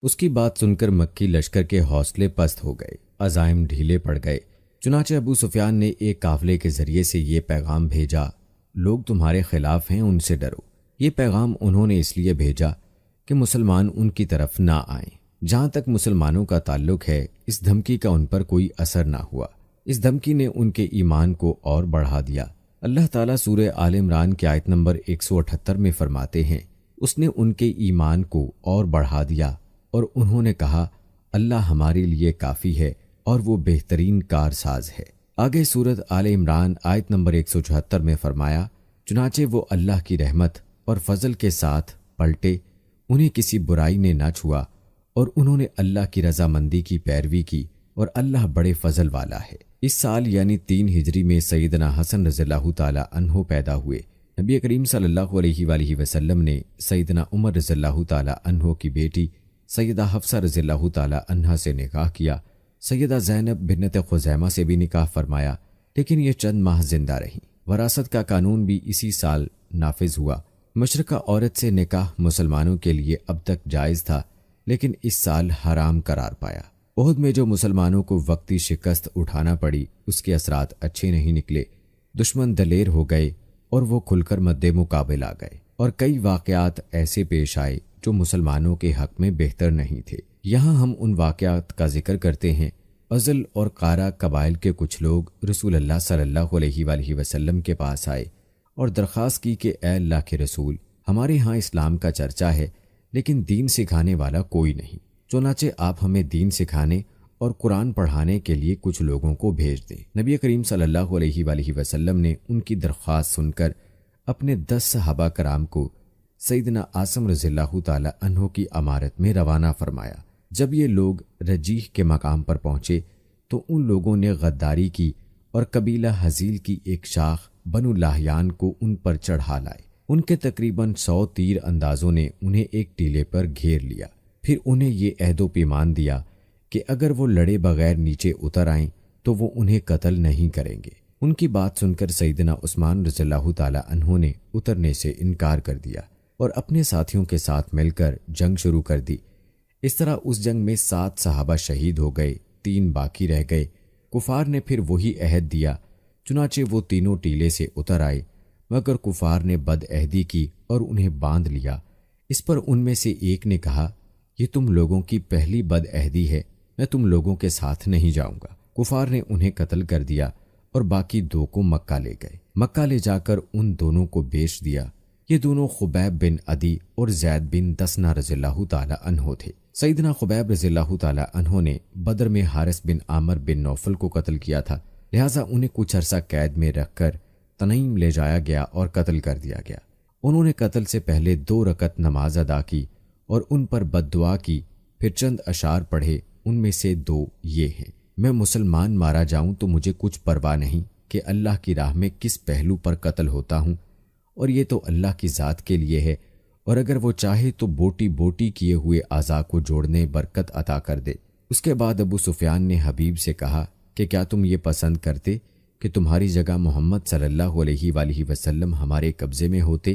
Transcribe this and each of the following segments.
اس کی بات سن کر مکی لشکر کے حوصلے پست ہو گئے، عزائم ڈھیلے پڑ گئے۔ چنانچہ ابو سفیان نے ایک قافلے کے ذریعے سے یہ پیغام بھیجا، لوگ تمہارے خلاف ہیں، ان سے ڈرو۔ یہ پیغام انہوں نے اس لیے بھیجا کہ مسلمان ان کی طرف نہ آئیں۔ جہاں تک مسلمانوں کا تعلق ہے، اس دھمکی کا ان پر کوئی اثر نہ ہوا۔ اس دھمکی نے ان کے ایمان کو اور بڑھا دیا۔ اللہ تعالیٰ سورہ آل عمران کی آیت نمبر 178 میں فرماتے ہیں، اس نے ان کے ایمان کو اور بڑھا دیا اور انہوں نے کہا اللہ ہمارے لیے کافی ہے اور وہ بہترین کارساز ہے۔ آگے سورۃ آل عمران آیت نمبر 174 میں فرمایا، چنانچہ وہ اللہ کی رحمت اور فضل کے ساتھ پلٹے، انہیں کسی برائی نے نہ چھوا اور انہوں نے اللہ کی رضامندی کی پیروی کی اور اللہ بڑے فضل والا ہے۔ اس سال یعنی 3 ہجری میں سیدنا حسن رضی اللہ تعالی عنہ پیدا ہوئے۔ نبی کریم صلی اللہ علیہ وآلہ وسلم نے سیدنا عمر رضی اللہ تعالی عنہ کی بیٹی سیدہ حفصہ رضی اللہ تعالی عنہا سے نکاح کیا۔ سیدہ زینب بنت خزیمہ سے بھی نکاح فرمایا، لیکن یہ چند ماہ زندہ رہیں۔ وراثت کا قانون بھی اسی سال نافذ ہوا۔ مشرکہ عورت سے نکاح مسلمانوں کے لیے اب تک جائز تھا، لیکن اس سال حرام قرار پایا۔ احد میں جو مسلمانوں کو وقتی شکست اٹھانا پڑی، اس کے اثرات اچھے نہیں نکلے۔ دشمن دلیر ہو گئے اور وہ کھل کر مد مقابل آ گئے، اور کئی واقعات ایسے پیش آئے جو مسلمانوں کے حق میں بہتر نہیں تھے۔ یہاں ہم ان واقعات کا ذکر کرتے ہیں۔ ازل اور قارہ قبائل کے کچھ لوگ رسول اللہ صلی اللہ علیہ وآلہ وسلم کے پاس آئے اور درخواست کی کہ اے اللہ کے رسول، ہمارے ہاں اسلام کا چرچا ہے لیکن دین سکھانے والا کوئی نہیں، چنانچہ آپ ہمیں دین سکھانے اور قرآن پڑھانے کے لیے کچھ لوگوں کو بھیج دیں۔ نبی کریم صلی اللہ علیہ وآلہ وسلم نے ان کی درخواست سن کر اپنے 10 صحابہ کرام کو سیدنا عاصم رضی اللہ تعالی عنہ کی امارت میں روانہ فرمایا۔ جب یہ لوگ رجیح کے مقام پر پہنچے تو ان لوگوں نے غداری کی اور قبیلہ حزیل کی ایک شاخ بنو لاہیان کو ان پر چڑھا لائے۔ ان کے تقریباً 100 تیر اندازوں نے انہیں ایک ٹیلے پر گھیر لیا۔ پھر انہیں یہ عہد و پیمان دیا کہ اگر وہ لڑے بغیر نیچے اتر آئیں تو وہ انہیں قتل نہیں کریں گے۔ ان کی بات سن کر سیدنا عثمان رضی اللہ تعالی عنہ نے اترنے سے انکار کر دیا اور اپنے ساتھیوں کے ساتھ مل کر جنگ شروع کر دی۔ اس طرح اس جنگ میں 7 صحابہ شہید ہو گئے، 3 باقی رہ گئے۔ کفار نے پھر وہی عہد دیا، چنانچہ وہ تینوں ٹیلے سے اتر آئے، مگر کفار نے بد عہدی کی اور انہیں باندھ لیا۔ اس پر ان میں سے ایک نے کہا، یہ تم لوگوں کی پہلی بد عہدی ہے، میں تم لوگوں کے ساتھ نہیں جاؤں گا۔ کفار نے انہیں قتل کر دیا اور باقی 2 کو مکہ لے گئے۔ مکہ لے جا کر ان دونوں کو بیچ دیا۔ یہ دونوں خبیب بن عدی اور زید بن دسنہ رضی اللہ تعالی عنہ تھے۔ سیدنا خبیب رضی اللہ تعالی عنہ نے بدر میں حارث بن عامر بن نوفل کو قتل کیا تھا، لہٰذا انہیں کچھ عرصہ قید میں رکھ کر تنعیم لے جایا گیا اور قتل کر دیا گیا۔ انہوں نے قتل سے پہلے 2 رکعت نماز ادا کی اور ان پر بد دعا کی، پھر چند اشعار پڑھے، ان میں سے 2 یہ ہیں، میں مسلمان مارا جاؤں تو مجھے کچھ پرواہ نہیں کہ اللہ کی راہ میں کس پہلو پر قتل ہوتا ہوں، اور یہ تو اللہ کی ذات کے لیے ہے، اور اگر وہ چاہے تو بوٹی بوٹی کیے ہوئے اعضاء کو جوڑنے برکت عطا کر دے۔ اس کے بعد ابو سفیان نے حبیب سے کہا کہ کیا تم یہ پسند کرتے کہ تمہاری جگہ محمد صلی اللہ علیہ وآلہ وسلم ہمارے قبضے میں ہوتے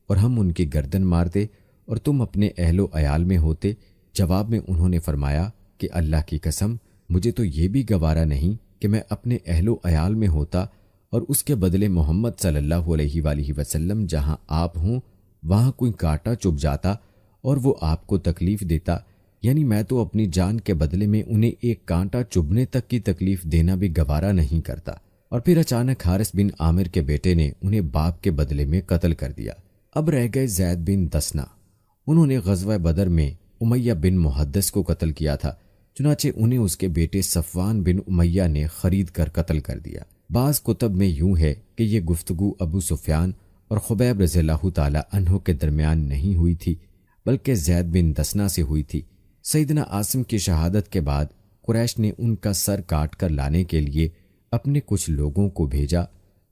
اور ہم ان کی گردن مارتے اور تم اپنے اہل و عیال میں ہوتے؟ جواب میں انہوں نے فرمایا کہ اللہ کی قسم، مجھے تو یہ بھی گوارا نہیں کہ میں اپنے اہل و عیال میں ہوتا اور اس کے بدلے محمد صلی اللہ علیہ وآلہ وسلم جہاں آپ ہوں وہاں کوئی کانٹا چبھ جاتا اور وہ آپ کو تکلیف دیتا، یعنی میں تو اپنی جان کے بدلے میں انہیں ایک کانٹا چبھنے تک کی تکلیف دینا بھی گوارا نہیں کرتا۔ اور پھر اچانک حارث بن عامر کے بیٹے نے انہیں باپ کے بدلے میں قتل کر دیا۔ اب رہ گئے زید بن دسنہ، انہوں نے غزوہ بدر میں امیہ بن محدث کو قتل کیا تھا، چنانچہ انہیں اس کے بیٹے صفوان بن امیہ نے خرید کر قتل کر دیا۔ بعض کتب میں یوں ہے کہ یہ گفتگو ابو سفیان اور خبیب رضی اللہ تعالی عنہ کے درمیان نہیں ہوئی تھی، بلکہ زید بن دسنہ سے ہوئی تھی۔ سیدنا عاصم کی شہادت کے بعد قریش نے ان کا سر کاٹ کر لانے کے لیے اپنے کچھ لوگوں کو بھیجا۔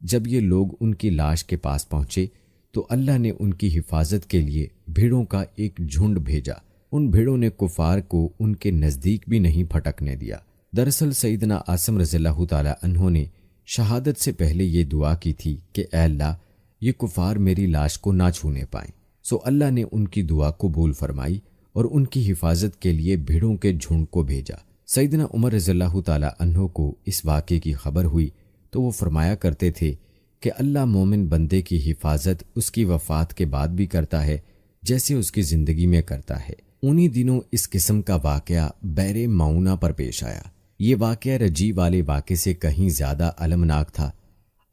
جب یہ لوگ ان کی لاش کے پاس پہنچے تو اللہ نے ان کی حفاظت کے لیے بھیڑوں کا ایک جھنڈ بھیجا۔ ان بھیڑوں نے کفار کو ان کے نزدیک بھی نہیں پھٹکنے دیا۔ دراصل سیدنا عاصم رضی اللہ تعالی عنہ نے شہادت سے پہلے یہ دعا کی تھی کہ اے اللہ، یہ کفار میری لاش کو نہ چھونے پائیں۔ سو اللہ نے ان کی دعا قبول فرمائی اور ان کی حفاظت کے لیے بھیڑوں کے جھنڈ کو بھیجا۔ سیدنا عمر رضی اللہ تعالی عنہ کو اس واقعے کی خبر ہوئی تو وہ فرمایا کرتے تھے کہ اللہ مومن بندے کی حفاظت اس کی وفات کے بعد بھی کرتا ہے جیسے اس کی زندگی میں کرتا ہے۔ انہی دنوں اس قسم کا واقعہ بئر معونہ پر پیش آیا۔ یہ واقعہ رجی والے واقعے سے کہیں زیادہ المناک تھا۔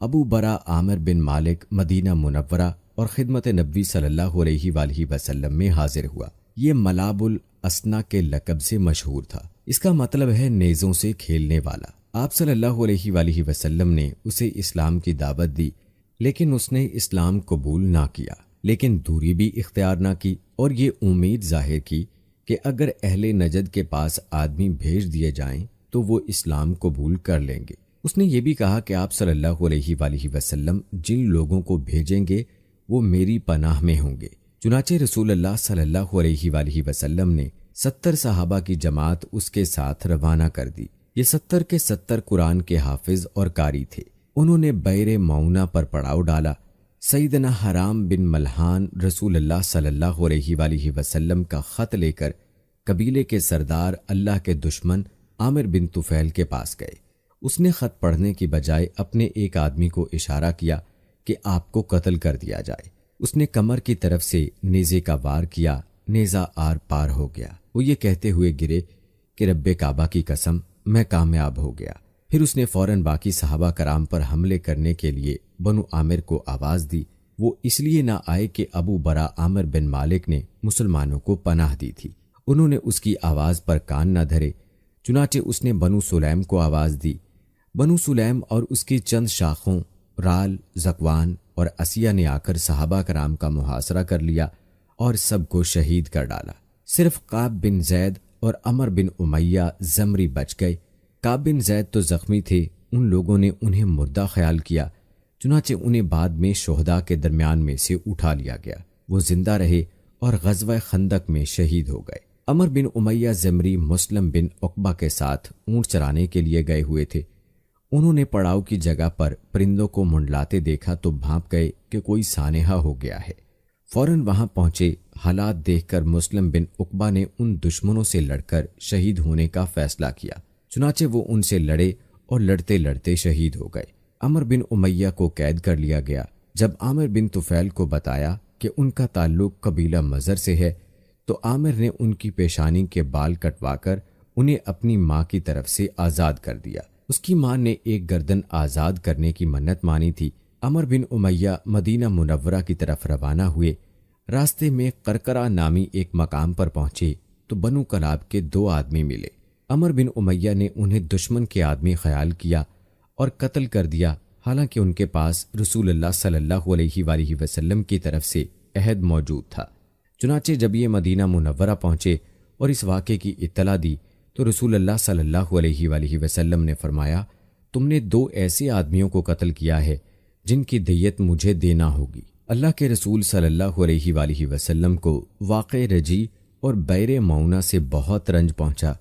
ابو برا عامر بن مالک مدینہ منورہ اور خدمت نبی صلی اللہ علیہ وآلہ وسلم میں حاضر ہوا۔ یہ ملاب الاسنا کے لقب سے مشہور تھا۔ اس کا مطلب ہے نیزوں سے کھیلنے والا۔ آپ صلی اللہ علیہ وآلہ وسلم نے اسے اسلام کی دعوت دی، لیکن اس نے اسلام قبول نہ کیا، لیکن دوری بھی اختیار نہ کی اور یہ امید ظاہر کی کہ اگر اہل نجد کے پاس آدمی بھیج دیے جائیں تو وہ اسلام قبول کر لیں گے۔ اس نے یہ بھی کہا کہ آپ صلی اللہ علیہ وآلہ وسلم جن لوگوں کو بھیجیں گے وہ میری پناہ میں ہوں گے۔ چنانچہ رسول اللہ صلی اللہ علیہ وآلہ وسلم نے 70 صحابہ کی جماعت اس کے ساتھ روانہ کر دی۔ یہ 70 کے 70 قرآن کے حافظ اور قاری تھے۔ انہوں نے بئر معونہ پر پڑاؤ ڈالا۔ سیدنا حرام بن ملحان رسول اللہ صلی اللہ علیہ وآلہ وسلم کا خط لے کر قبیلے کے سردار اللہ کے دشمن عامر بن طفیل کے پاس گئے۔ اس نے خط پڑھنے کی بجائے اپنے ایک آدمی کو اشارہ کیا کہ آپ کو قتل کر دیا جائے۔ اس نے کمر کی طرف سے نیزے کا وار کیا، نیزہ آر پار ہو گیا۔ وہ یہ کہتے ہوئے گرے کہ رب کعبہ کی قسم میں کامیاب ہو گیا۔ پھر اس نے فوراً باقی صحابہ کرام پر حملے کرنے کے لیے بنو عامر کو آواز دی۔ وہ اس لیے نہ آئے کہ ابو برا عامر بن مالک نے مسلمانوں کو پناہ دی تھی۔ انہوں نے اس کی آواز پر کان نہ دھرے۔ چنانچہ اس نے بنو سلیم کو آواز دی۔ بنو سلیم اور اس کی چند شاخوں رال، زکوان اور اسیہ نے آ کر صحابہ کرام کا محاصرہ کر لیا اور سب کو شہید کر ڈالا۔ صرف کعب بن زید اور عمر بن امیہ زمری بچ گئے۔ کعب بن زید تو زخمی تھے، ان لوگوں نے انہیں مردہ خیال کیا، چنانچہ انہیں بعد میں شہداء کے درمیان میں سے اٹھا لیا گیا۔ وہ زندہ رہے اور غزوہ خندق میں شہید ہو گئے۔ عمر بن امیہ زمری مسلم بن عقبہ کے ساتھ اونٹ چرانے کے لیے گئے ہوئے تھے۔ انہوں نے پڑاؤ کی جگہ پر پرندوں کو منڈلاتے دیکھا تو بھانپ گئے کہ کوئی سانحہ ہو گیا ہے۔ فوراً وہاں پہنچے۔ حالات دیکھ کر مسلم بن عقبہ نے ان دشمنوں سے لڑ کر شہید ہونے کا فیصلہ کیا۔ چنانچہ وہ ان سے لڑے اور لڑتے لڑتے شہید ہو گئے۔ عمر بن امیہ کو قید کر لیا گیا۔ جب عامر بن طفیل کو بتایا کہ ان کا تعلق قبیلہ مضر سے ہے تو عامر نے ان کی پیشانی کے بال کٹوا کر انہیں اپنی ماں کی طرف سے آزاد کر دیا۔ اس کی ماں نے ایک گردن آزاد کرنے کی منت مانی تھی۔ عمر بن امیہ مدینہ منورہ کی طرف روانہ ہوئے۔ راستے میں قرقرہ نامی ایک مقام پر پہنچے تو بنو کلاب کے 2 آدمی ملے۔ عمر بن امیہ نے انہیں دشمن کے آدمی خیال کیا اور قتل کر دیا، حالانکہ ان کے پاس رسول اللہ صلی اللہ علیہ وآلہ وسلم کی طرف سے عہد موجود تھا۔ چنانچہ جب یہ مدینہ منورہ پہنچے اور اس واقعے کی اطلاع دی تو رسول اللہ صلی اللہ علیہ وآلہ وسلم نے فرمایا، تم نے 2 ایسے آدمیوں کو قتل کیا ہے جن کی دیت مجھے دینا ہوگی۔ اللہ کے رسول صلی اللہ علیہ وآلہ وسلم کو واقع رجی اور بئر معونہ سے بہت رنج پہنچا۔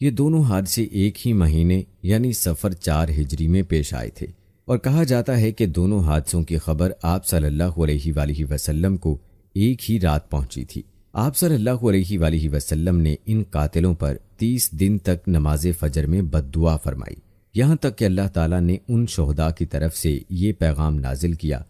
یہ دونوں حادثے ایک ہی مہینے یعنی صفر 4 ہجری میں پیش آئے تھے، اور کہا جاتا ہے کہ دونوں حادثوں کی خبر آپ صلی اللہ علیہ وآلہ وسلم کو ایک ہی رات پہنچی تھی۔ آپ صلی اللہ علیہ وآلہ وسلم نے ان قاتلوں پر 30 دن تک نماز فجر میں بد دعا فرمائی، یہاں تک کہ اللہ تعالیٰ نے ان شہداء کی طرف سے یہ پیغام نازل کیا،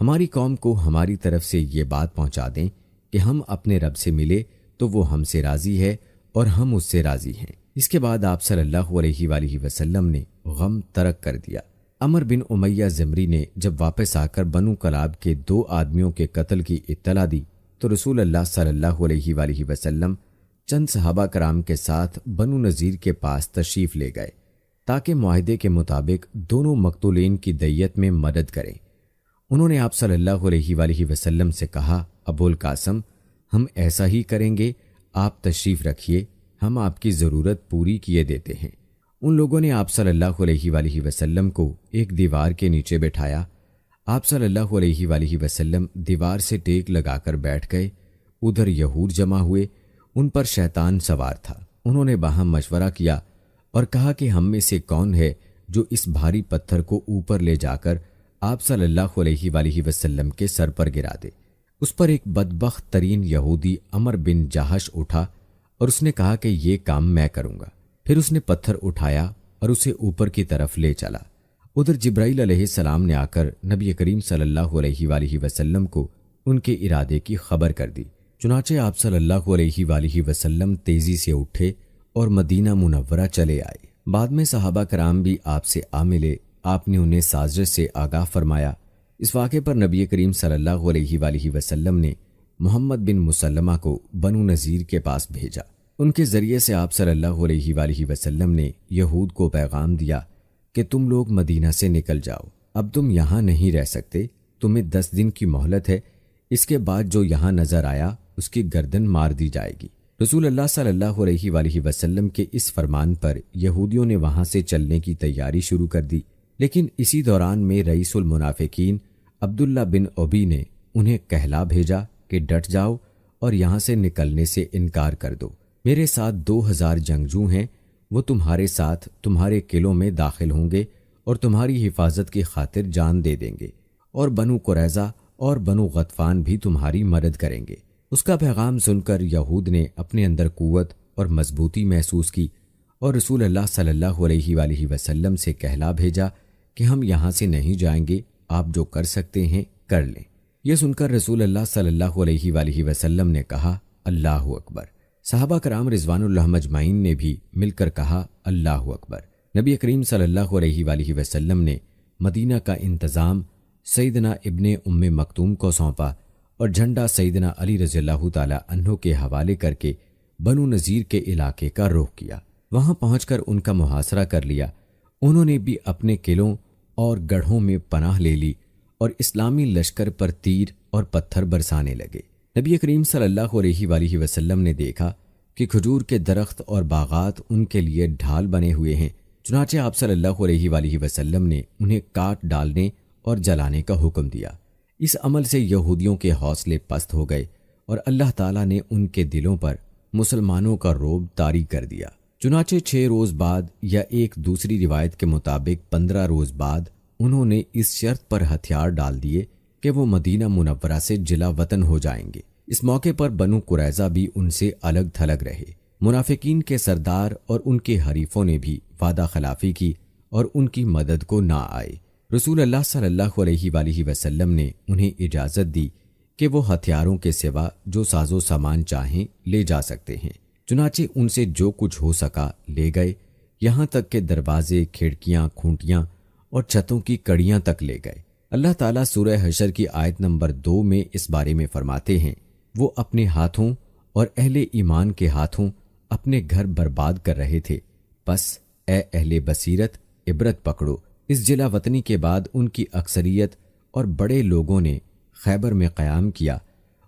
ہماری قوم کو ہماری طرف سے یہ بات پہنچا دیں کہ ہم اپنے رب سے ملے تو وہ ہم سے راضی ہے اور ہم اس سے راضی ہیں۔ اس کے بعد آپ صلی اللہ علیہ وآلہ وسلم نے غم ترک کر دیا۔ عمر بن امیہ زمری نے جب واپس آ کر بنو کلاب کے 2 آدمیوں کے قتل کی اطلاع دی تو رسول اللہ صلی اللہ علیہ وآلہ وسلم چند صحابہ کرام کے ساتھ بنو نذیر کے پاس تشریف لے گئے تاکہ معاہدے کے مطابق دونوں مقتولین کی دیت میں مدد کریں۔ انہوں نے آپ صلی اللہ علیہ وآلہ وسلم سے کہا، ابو القاسم، ہم ایسا ہی کریں گے، آپ تشریف رکھیے، ہم آپ کی ضرورت پوری کیے دیتے ہیں۔ ان لوگوں نے آپ صلی اللہ علیہ وآلہ وسلم کو ایک دیوار کے نیچے بٹھایا۔ آپ صلی اللہ علیہ وآلہ وسلم دیوار سے ٹیک لگا کر بیٹھ گئے۔ ادھر یہود جمع ہوئے، ان پر شیطان سوار تھا۔ انہوں نے باہم مشورہ کیا اور کہا کہ ہم میں سے کون ہے جو اس بھاری پتھر کو اوپر لے جا کر آپ صلی اللہ علیہ وآلہ وسلم کے سر پر گرا دے۔ اس پر ایک بدبخت ترین یہودی عمر بن جہش اٹھا اور اس نے کہا کہ یہ کام میں کروں گا۔ پھر اس نے پتھر اٹھایا اور اسے اوپر کی طرف لے چلا۔ ادھر جبرائیل علیہ السلام نے آ کر نبی کریم صلی اللہ علیہ وآلہ وسلم کو ان کے ارادے کی خبر کر دی۔ چنانچہ آپ صلی اللہ علیہ وآلہ وسلم تیزی سے اٹھے اور مدینہ منورہ چلے آئے۔ بعد میں صحابہ کرام بھی آپ سے آ ملے۔ آپ نے انہیں سازش سے آگاہ فرمایا۔ اس واقعے پر نبی کریم صلی اللہ علیہ وآلہ وسلم نے محمد بن مسلمہ کو بنو نذیر کے پاس بھیجا۔ ان کے ذریعے سے آپ صلی اللہ علیہ وآلہ وسلم نے یہود کو پیغام دیا کہ تم لوگ مدینہ سے نکل جاؤ، اب تم یہاں نہیں رہ سکتے، تمہیں 10 دن کی مہلت ہے، اس کے بعد جو یہاں نظر آیا اس کی گردن مار دی جائے گی۔ رسول اللہ صلی اللہ علیہ وآلہ وسلم کے اس فرمان پر یہودیوں نے وہاں سے چلنے کی تیاری شروع کر دی، لیکن اسی دوران میں رئیس المنافقین عبداللہ بن ابی نے انہیں کہلا بھیجا کہ ڈٹ جاؤ اور یہاں سے نکلنے سے انکار کر دو، میرے ساتھ 2000 جنگجو ہیں، وہ تمہارے ساتھ تمہارے قلعوں میں داخل ہوں گے اور تمہاری حفاظت کی خاطر جان دے دیں گے، اور بنو قریظہ اور بنو غطفان بھی تمہاری مدد کریں گے۔ اس کا پیغام سن کر یہود نے اپنے اندر قوت اور مضبوطی محسوس کی اور رسول اللہ صلی اللہ علیہ وآلہ وسلم سے کہلا بھیجا کہ ہم یہاں سے نہیں جائیں گے، آپ جو کر سکتے ہیں کر لیں۔ یہ سن کر رسول اللہ صلی اللہ علیہ وآلہ وسلم نے کہا اللہ اکبر۔ صحابہ کرام رضوان اللہ مجمعین نے بھی مل کر کہا اللہ اکبر۔ نبی کریم صلی اللہ علیہ وآلہ وسلم نے مدینہ کا انتظام سیدنا ابن ام مکتوم کو سونپا اور جھنڈا سیدنا علی رضی اللہ تعالی عنہ کے حوالے کر کے بنو نذیر کے علاقے کا رخ کیا۔ وہاں پہنچ کر ان کا محاصرہ کر لیا۔ انہوں نے بھی اپنے قلعوں اور گڑھوں میں پناہ لے لی اور اسلامی لشکر پر تیر اور پتھر برسانے لگے۔ نبی کریم صلی اللہ علیہ وآلہ وسلم نے دیکھا کہ کھجور کے درخت اور باغات ان کے لیے ڈھال بنے ہوئے ہیں، چنانچہ آپ صلی اللہ علیہ وآلہ وسلم نے انہیں کاٹ ڈالنے اور جلانے کا حکم دیا۔ اس عمل سے یہودیوں کے حوصلے پست ہو گئے اور اللہ تعالیٰ نے ان کے دلوں پر مسلمانوں کا رعب طاری کر دیا۔ چنانچہ 6 روز بعد یا ایک دوسری روایت کے مطابق 15 روز بعد انہوں نے اس شرط پر ہتھیار ڈال دیے کہ وہ مدینہ منورہ سے جلا وطن ہو جائیں گے۔ اس موقع پر بنو قریظہ بھی ان سے الگ تھلگ رہے۔ منافقین کے سردار اور ان کے حریفوں نے بھی وعدہ خلافی کی اور ان کی مدد کو نہ آئے۔ رسول اللہ صلی اللہ علیہ وآلہ وسلم نے انہیں اجازت دی کہ وہ ہتھیاروں کے سوا جو ساز و سامان چاہیں لے جا سکتے ہیں۔ چنانچہ ان سے جو کچھ ہو سکا لے گئے، یہاں تک کہ دروازے، کھڑکیاں، کھونٹیاں اور چھتوں کی کڑیاں تک لے گئے۔ اللہ تعالیٰ سورہ حشر کی آیت نمبر 2 میں اس بارے میں فرماتے ہیں، وہ اپنے ہاتھوں اور اہل ایمان کے ہاتھوں اپنے گھر برباد کر رہے تھے، پس اے اہل بصیرت عبرت پکڑو۔ اس جلا وطنی کے بعد ان کی اکثریت اور بڑے لوگوں نے خیبر میں قیام کیا۔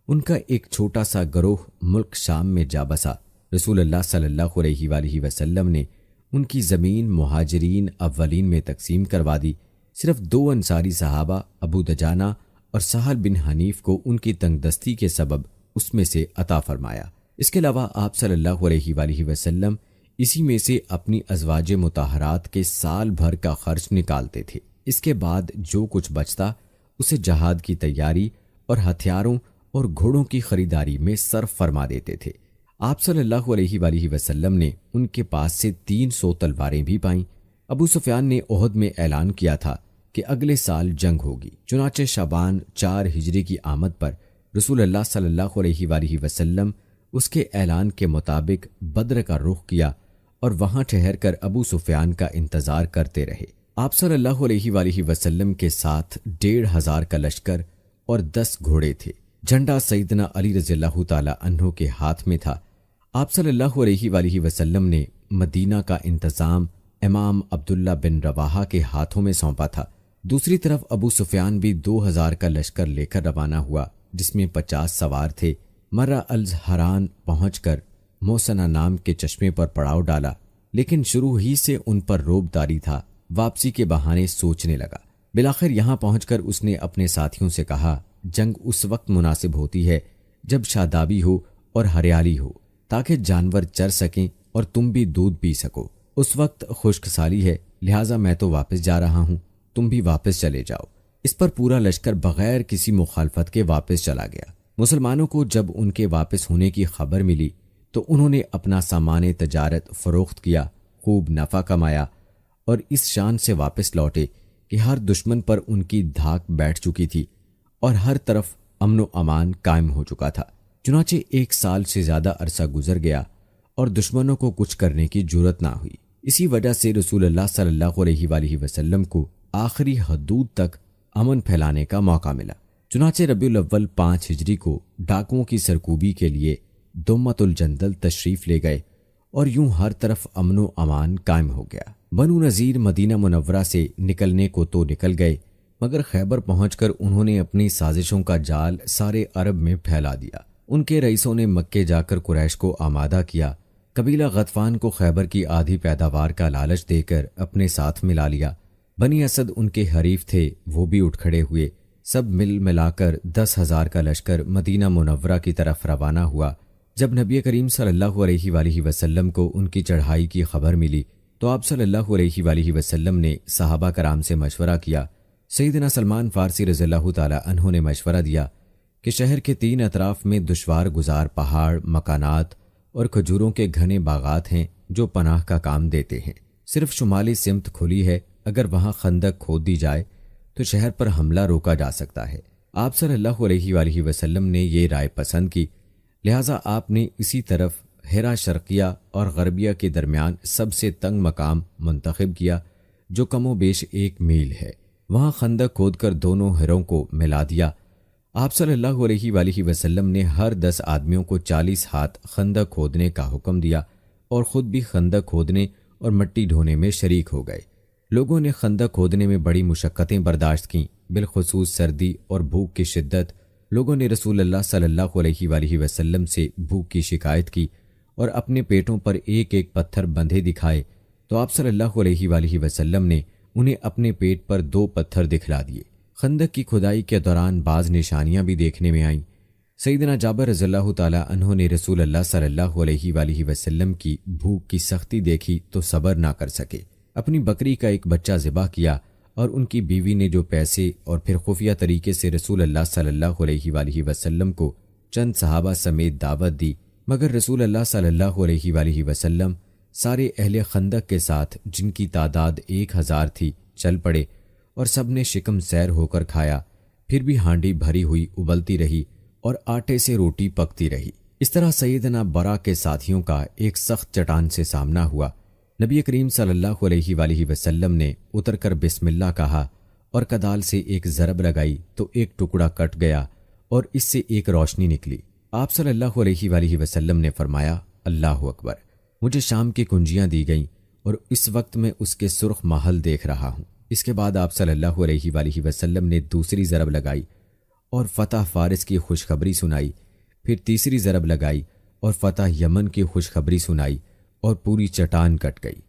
ان کا ایک چھوٹا سا گروہ ملک شام میں جا بسا۔ رسول اللہ صلی اللہ علیہ وآلہ وسلم نے ان کی زمین مہاجرین اولین میں تقسیم کروا دی۔ صرف 2 انصاری صحابہ ابو دجانہ اور سہل بن حنیف کو ان کی تنگ دستی کے سبب اس میں سے عطا فرمایا۔ اس کے علاوہ آپ صلی اللہ علیہ وآلہ وسلم اسی میں سے اپنی ازواج مطہرات کے سال بھر کا خرچ نکالتے تھے۔ اس کے بعد جو کچھ بچتا اسے جہاد کی تیاری اور ہتھیاروں اور گھوڑوں کی خریداری میں صرف فرما دیتے تھے۔ آپ صلی اللہ علیہ وآلہ وسلم نے ان کے پاس سے 300 تلواریں بھی پائیں۔ ابو سفیان نے احد میں اعلان کیا تھا کہ اگلے سال جنگ ہوگی، چنانچہ شعبان 4 ہجری کی آمد پر رسول اللہ صلی اللہ علیہ وآلہ وسلم اس کے اعلان کے مطابق بدر کا رخ کیا اور وہاں ٹھہر کر ابو سفیان کا انتظار کرتے رہے۔ آپ صلی اللہ علیہ وآلہ وسلم کے ساتھ 1500 کا لشکر اور 10 گھوڑے تھے۔ جھنڈا سیدنا علی رضی اللہ تعالی عنہ کے ہاتھ میں تھا۔ آپ صلی اللہ علیہ وآلہ وسلم نے مدینہ کا انتظام امام عبداللہ بن رواحہ کے ہاتھوں میں سونپا تھا۔ دوسری طرف ابو سفیان بھی 2000 کا لشکر لے کر روانہ ہوا، جس میں 50 سوار تھے۔ مرہ الزہران پہنچ کر موسنا نام کے چشمے پر پڑاؤ ڈالا، لیکن شروع ہی سے ان پر رعب طاری تھا۔ واپسی کے بہانے سوچنے لگا۔ بالآخر یہاں پہنچ کر اس نے اپنے ساتھیوں سے کہا، جنگ اس وقت مناسب ہوتی ہے جب شادابی ہو اور ہریالی ہو، تاکہ جانور چر سکیں اور تم بھی دودھ پی سکو۔ اس وقت خشک سالی ہے، لہٰذا میں تو واپس جا رہا ہوں، تم بھی واپس چلے جاؤ۔ اس پر پورا لشکر بغیر کسی مخالفت کے واپس چلا گیا۔ مسلمانوں کو جب ان کے واپس ہونے کی خبر ملی تو انہوں نے اپنا سامان تجارت فروخت کیا، خوب نفع کمایا اور اس شان سے واپس لوٹے کہ ہر دشمن پر ان کی دھاک بیٹھ چکی تھی اور ہر طرف امن و امان قائم ہو چکا تھا۔ چنانچہ 1 سال سے زیادہ عرصہ گزر گیا اور دشمنوں کو کچھ کرنے کی جرأت نہ ہوئی۔ اسی وجہ سے رسول اللہ صلی اللہ علیہ وآلہ وسلم کو آخری حدود تک امن پھیلانے کا موقع ملا۔ چنانچہ ربیع الاول 5 ہجری کو ڈاکوؤں کی سرکوبی کے لیے دومت الجندل تشریف لے گئے اور یوں ہر طرف امن و امان قائم ہو گیا۔ بنو نذیر مدینہ منورہ سے نکلنے کو تو نکل گئے، مگر خیبر پہنچ کر انہوں نے اپنی سازشوں کا جال سارے عرب میں پھیلا دیا۔ ان کے رئیسوں نے مکے جا کر قریش کو آمادہ کیا، قبیلہ غطفان کو خیبر کی آدھی پیداوار کا لالچ دے کر اپنے ساتھ ملا لیا۔ بنی اسد ان کے حریف تھے، وہ بھی اٹھ کھڑے ہوئے۔ سب ملا کر 10,000 کا لشکر مدینہ منورہ کی طرف روانہ ہوا۔ جب نبی کریم صلی اللہ علیہ وآلہ وسلم کو ان کی چڑھائی کی خبر ملی تو آپ صلی اللہ علیہ وآلہ وسلم نے صحابہ کرام سے مشورہ کیا۔ سیدنا سلمان فارسی رضی اللہ تعالی عنہ نے مشورہ دیا کہ شہر کے 3 اطراف میں دشوار گزار پہاڑ، مکانات اور کھجوروں کے گھنے باغات ہیں جو پناہ کا کام دیتے ہیں۔ صرف شمالی سمت کھلی ہے، اگر وہاں خندق کھود دی جائے تو شہر پر حملہ روکا جا سکتا ہے۔ آپ صلی اللہ علیہ وآلہ وسلم نے یہ رائے پسند کی، لہٰذا آپ نے اسی طرف ہیرا شرقیہ اور غربیہ کے درمیان سب سے تنگ مقام منتخب کیا جو کم و بیش 1 میل ہے۔ وہاں خندق کھود کر دونوں ہروں کو ملا دیا۔ آپ صلی اللہ علیہ وآلہ وسلم نے ہر 10 آدمیوں کو 40 ہاتھ خندق کھودنے کا حکم دیا اور خود بھی خندق کھودنے اور مٹی ڈھونے میں شریک ہو گئے۔ لوگوں نے خندق کھودنے میں بڑی مشقتیں برداشت کیں، بالخصوص سردی اور بھوک کی شدت۔ لوگوں نے رسول اللہ صلی اللہ علیہ وآلہ وسلم سے بھوک کی شکایت کی اور اپنے پیٹوں پر ایک ایک پتھر بندھے دکھائے تو آپ صلی اللہ علیہ وآلہ وسلم نے انہیں اپنے پیٹ پر 2 پتھر دکھلا دیے۔ خندق کی کھدائی کے دوران بعض نشانیاں بھی دیکھنے میں آئیں۔ سیدنا جابر رضی اللہ تعالی عنہ نے رسول اللہ صلی اللہ علیہ وآلہ وسلم کی بھوک کی سختی دیکھی تو صبر نہ کر سکے، اپنی بکری کا ایک بچہ ذبح کیا اور ان کی بیوی نے جو پیسے اور پھر خفیہ طریقے سے رسول اللہ صلی اللہ علیہ وآلہ وسلم کو چند صحابہ سمیت دعوت دی، مگر رسول اللہ صلی اللہ علیہ وآلہ وسلم سارے اہل خندق کے ساتھ، جن کی تعداد 1000 تھی، چل پڑے اور سب نے شکم سیر ہو کر کھایا۔ پھر بھی ہانڈی بھری ہوئی ابلتی رہی اور آٹے سے روٹی پکتی رہی۔ اس طرح سیدنا برا کے ساتھیوں کا ایک سخت چٹان سے سامنا ہوا۔ نبی کریم صلی اللہ علیہ وآلہ وسلم نے اتر کر بسم اللہ کہا اور کدال سے ایک ضرب لگائی تو ایک ٹکڑا کٹ گیا اور اس سے ایک روشنی نکلی۔ آپ صلی اللہ علیہ وآلہ وسلم نے فرمایا، اللہ اکبر۔ مجھے شام کی کنجیاں دی گئیں اور اس وقت میں اس کے سرخ محل دیکھ رہا ہوں۔ اس کے بعد آپ صلی اللہ علیہ وآلہ وسلم نے دوسری ضرب لگائی اور فتح فارس کی خوشخبری سنائی، پھر تیسری ضرب لگائی اور فتح یمن کی خوشخبری سنائی اور پوری چٹان کٹ گئی۔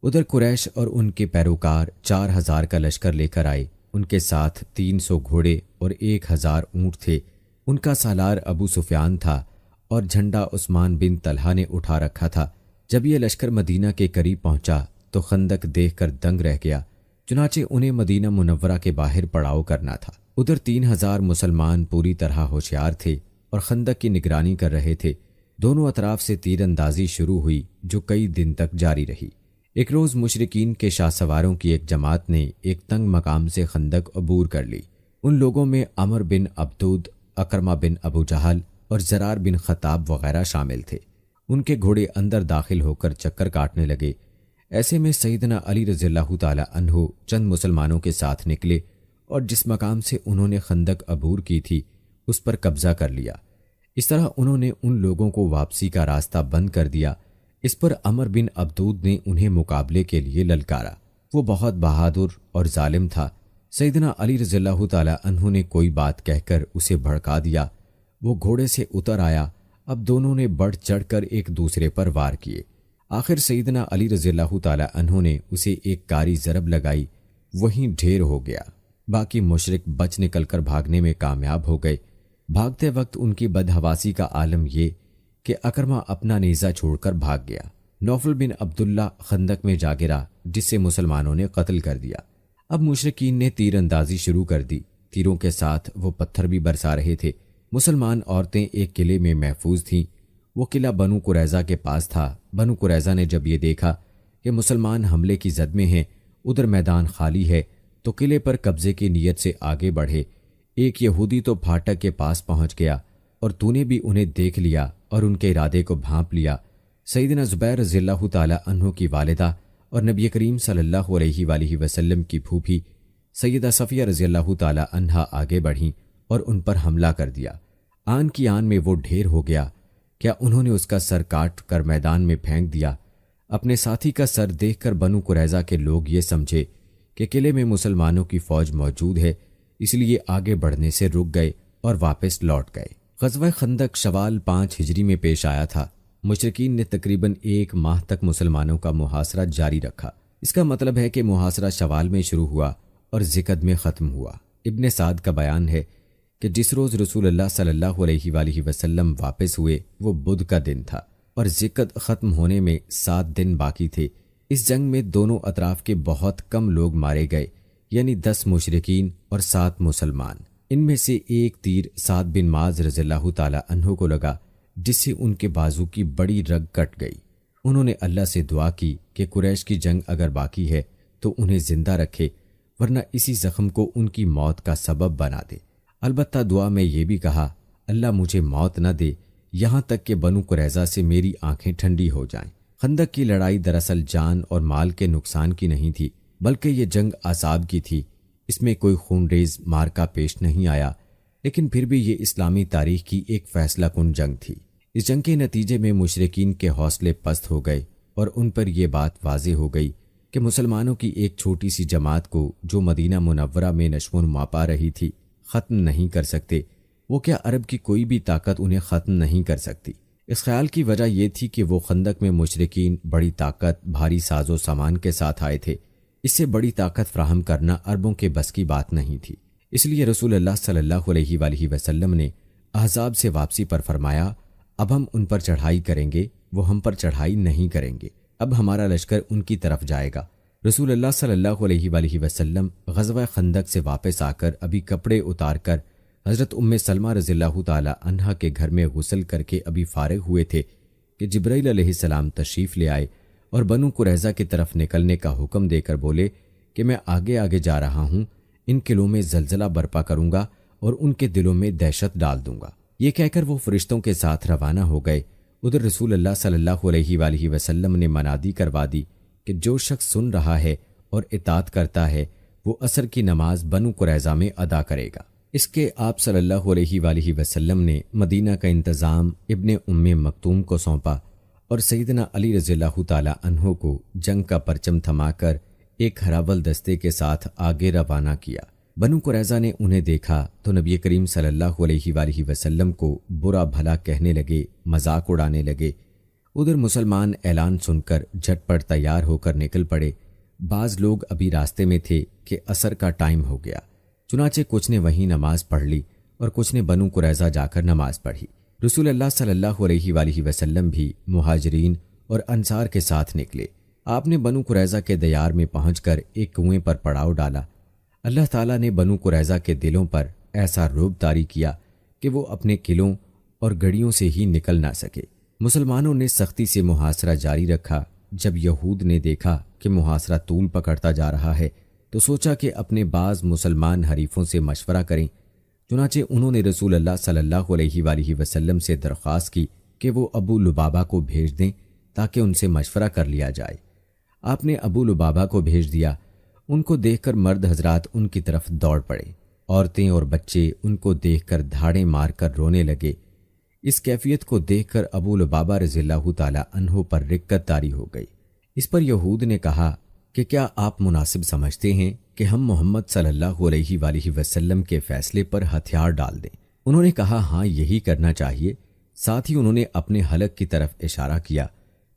ادھر قریش اور ان کے پیروکار 4000 کا لشکر لے کر آئے، ان کے ساتھ 300 گھوڑے اور 1000 اونٹ تھے۔ ان کا سالار ابو سفیان تھا اور جھنڈا عثمان بن طلحہ نے اٹھا رکھا تھا۔ جب یہ لشکر مدینہ کے قریب پہنچا تو خندق دیکھ کر دنگ رہ گیا، چنانچہ انہیں مدینہ منورہ کے باہر پڑاؤ کرنا تھا۔ ادھر 3000 مسلمان پوری طرح ہوشیار تھے اور خندق کی نگرانی کر رہے تھے۔ دونوں اطراف سے تیر اندازی شروع ہوئی جو کئی دن تک جاری رہی۔ ایک روز مشرکین کے شاہ سواروں کی ایک جماعت نے ایک تنگ مقام سے خندق عبور کر لی۔ ان لوگوں میں عمر بن عبدود، اکرمہ بن ابو جہل اور زرار بن خطاب وغیرہ شامل تھے۔ ان کے گھوڑے اندر داخل ہو کر چکر کاٹنے لگے۔ ایسے میں سیدنا علی رضی اللہ تعالی عنہ چند مسلمانوں کے ساتھ نکلے اور جس مقام سے انہوں نے خندق عبور کی تھی اس پر قبضہ کر لیا۔ اس طرح انہوں نے ان لوگوں کو واپسی کا راستہ بند کر دیا۔ اس پر عمر بن عبدود نے انہیں مقابلے کے لیے للکارا۔ وہ بہت بہادر اور ظالم تھا۔ سیدنا علی رضی اللہ تعالی عنہ نے کوئی بات کہہ کر اسے بھڑکا دیا۔ وہ گھوڑے سے اتر آیا۔ اب دونوں نے بڑھ چڑھ کر ایک دوسرے پر وار کیے۔ آخر سیدنا علی رضی اللہ تعالی عنہ نے اسے ایک کاری ضرب لگائی، وہیں ڈھیر ہو گیا۔ باقی مشرک بچ نکل کر بھاگنے میں کامیاب ہو گئے۔ بھاگتے وقت ان کی بدحواسی کا عالم یہ کہ اکرمہ اپنا نیزہ چھوڑ کر بھاگ گیا۔ نوفل بن عبداللہ خندق میں جا گرا، جسے مسلمانوں نے قتل کر دیا۔ اب مشرکین نے تیر اندازی شروع کر دی۔ تیروں کے ساتھ وہ پتھر بھی برسا رہے تھے۔ مسلمان عورتیں ایک قلعے میں محفوظ تھیں۔ وہ قلعہ بنو قریظہ کے پاس تھا۔ بنو قریظہ نے جب یہ دیکھا کہ مسلمان حملے کی زد میں ہیں، ادھر میدان خالی ہے، تو قلعے پر قبضے کی نیت سے آگے بڑھے۔ ایک یہودی تو پھاٹک کے پاس پہنچ گیا اور تو نے بھی انہیں دیکھ لیا اور ان کے ارادے کو بھانپ لیا۔ سیدنا زبیر رضی اللہ تعالی عنہ کی والدہ اور نبی کریم صلی اللہ علیہ وآلہ وسلم کی پھوپھی سیدہ صفیہ رضی اللہ تعالی عنہا آگے بڑھیں اور ان پر حملہ کر دیا۔ آن کی آن میں وہ ڈھیر ہو گیا۔ کیا انہوں نے اس کا سر کاٹ کر میدان میں پھینک دیا؟ اپنے ساتھی کا سر دیکھ کر بنو قریظہ کے لوگ یہ سمجھے کہ قلعے میں مسلمانوں کی فوج موجود ہے، اس لیے آگے بڑھنے سے رک گئے اور واپس لوٹ گئے۔ غزوہ خندق شوال 5 ہجری میں پیش آیا تھا۔ مشرکین نے تقریباً 1 ماہ تک مسلمانوں کا محاصرہ جاری رکھا۔ اس کا مطلب ہے کہ محاصرہ شوال میں شروع ہوا اور ذقت میں ختم ہوا۔ ابن سعد کا بیان ہے کہ جس روز رسول اللہ صلی اللہ علیہ وآلہ وسلم واپس ہوئے وہ بدھ کا دن تھا اور ذقت ختم ہونے میں 7 دن باقی تھے۔ اس جنگ میں دونوں اطراف کے بہت کم لوگ مارے گئے، یعنی 10 مشرکین اور 7 مسلمان۔ ان میں سے ایک تیر سعد بن معاذ رضی اللہ تعالی عنہ کو لگا، جس سے ان کے بازو کی بڑی رگ کٹ گئی۔ انہوں نے اللہ سے دعا کی کہ قریش کی جنگ اگر باقی ہے تو انہیں زندہ رکھے، ورنہ اسی زخم کو ان کی موت کا سبب بنا دے۔ البتہ دعا میں یہ بھی کہا، اللہ مجھے موت نہ دے یہاں تک کہ بنو قریظہ سے میری آنکھیں ٹھنڈی ہو جائیں۔ خندق کی لڑائی دراصل جان اور مال کے نقصان کی نہیں تھی، بلکہ یہ جنگ اعصاب کی تھی۔ اس میں کوئی خونریز مارکا پیش نہیں آیا، لیکن پھر بھی یہ اسلامی تاریخ کی ایک فیصلہ کن جنگ تھی۔ اس جنگ کے نتیجے میں مشرکین کے حوصلے پست ہو گئے اور ان پر یہ بات واضح ہو گئی کہ مسلمانوں کی ایک چھوٹی سی جماعت کو جو مدینہ منورہ میں نشو و نما پا رہی تھی ختم نہیں کر سکتے۔ وہ کیا عرب کی کوئی بھی طاقت انہیں ختم نہیں کر سکتی؟ اس خیال کی وجہ یہ تھی کہ وہ خندق میں مشرکین بڑی طاقت، بھاری ساز و سامان کے ساتھ آئے تھے۔ اس سے بڑی طاقت فراہم کرنا عربوں کے بس کی بات نہیں تھی۔ اس لیے رسول اللہ صلی اللہ علیہ وآلہ وسلم نے احزاب سے واپسی پر فرمایا، اب ہم ان پر چڑھائی کریں گے، وہ ہم پر چڑھائی نہیں کریں گے۔ اب ہمارا لشکر ان کی طرف جائے گا۔ رسول اللہ صلی اللہ علیہ وآلہ وسلم غزوہ خندق سے واپس آ کر ابھی کپڑے اتار کر حضرت ام سلمہ رضی اللہ تعالی عنہا کے گھر میں غسل کر کے ابھی فارغ ہوئے تھے کہ جبرائیل علیہ السلام تشریف لے آئے اور بنو قریظہ کی طرف نکلنے کا حکم دے کر بولے کہ میں آگے آگے جا رہا ہوں، ان قلعوں میں زلزلہ برپا کروں گا اور ان کے دلوں میں دہشت ڈال دوں گا۔ یہ کہہ کر وہ فرشتوں کے ساتھ روانہ ہو گئے۔ ادھر رسول اللہ صلی اللہ علیہ وآلہ وسلم نے منادی کروا دی کہ جو شخص سن رہا ہے اور اطاعت کرتا ہے وہ عصر کی نماز بنو قریظہ میں ادا کرے گا۔ اس کے آپ صلی اللہ علیہ وآلہ وسلم نے مدینہ کا انتظام ابن ام مکتوم کو سونپا اور سیدنا علی رضی اللہ تعالی عنہ کو جنگ کا پرچم تھما کر ایک ہراول دستے کے ساتھ آگے روانہ کیا۔ بنو قریظہ نے انہیں دیکھا تو نبی کریم صلی اللہ علیہ وآلہ وسلم کو برا بھلا کہنے لگے، مذاق اڑانے لگے۔ ادھر مسلمان اعلان سن کر جھٹ پٹ تیار ہو کر نکل پڑے۔ بعض لوگ ابھی راستے میں تھے کہ عصر کا ٹائم ہو گیا، چنانچہ کچھ نے وہیں نماز پڑھ لی اور کچھ نے بنو قریظہ جا کر نماز پڑھی۔ رسول اللہ صلی اللہ علیہ وآلہ وسلم بھی مہاجرین اور انصار کے ساتھ نکلے۔ آپ نے بنو قریظہ کے دیار میں پہنچ کر ایک کنویں پر پڑاؤ ڈالا۔ اللہ تعالیٰ نے بنو قریظہ کے دلوں پر ایسا رعب طاری کیا کہ وہ اپنے قلعوں اور گڑیوں سے ہی نکل نہ سکے۔ مسلمانوں نے سختی سے محاصرہ جاری رکھا۔ جب یہود نے دیکھا کہ محاصرہ طول پکڑتا جا رہا ہے تو سوچا کہ اپنے بعض مسلمان حریفوں سے مشورہ کریں، چنانچہ انہوں نے رسول اللہ صلی اللہ علیہ وآلہ وسلم سے درخواست کی کہ وہ ابو لبابہ کو بھیج دیں تاکہ ان سے مشورہ کر لیا جائے۔ آپ نے ابو لبابہ کو بھیج دیا۔ ان کو دیکھ کر مرد حضرات ان کی طرف دوڑ پڑے، عورتیں اور بچے ان کو دیکھ کر دھاڑیں مار کر رونے لگے۔ اس کیفیت کو دیکھ کر ابو لبابہ رضی اللہ تعالی عنہ پر رکت طاری ہو گئی۔ اس پر یہود نے کہا کہ کیا آپ مناسب سمجھتے ہیں کہ ہم محمد صلی اللہ علیہ وآلہ وسلم کے فیصلے پر ہتھیار ڈال دیں؟ انہوں نے کہا ہاں یہی کرنا چاہیے۔ ساتھ ہی انہوں نے اپنے حلق کی طرف اشارہ کیا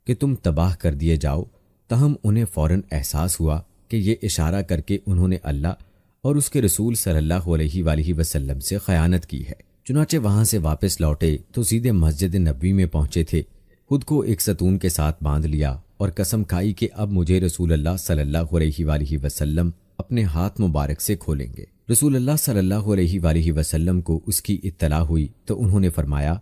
کہ تم تباہ کر دیے جاؤ۔ تاہم انہیں فوراً احساس ہوا کہ یہ اشارہ کر کے انہوں نے اللہ اور اس کے رسول صلی اللہ علیہ وآلہ وسلم سے خیانت کی ہے۔ چنانچہ وہاں سے واپس لوٹے تو سیدھے مسجد نبوی میں پہنچے تھے۔ خود کو ایک ستون کے ساتھ باندھ لیا اور قسم کھائی کہ اب مجھے رسول اللہ صلی اللہ علیہ وآلہ وسلم اپنے ہاتھ مبارک سے کھولیں گے۔ رسول اللہ صلی اللہ علیہ وآلہ وسلم کو اس کی اطلاع ہوئی تو انہوں نے فرمایا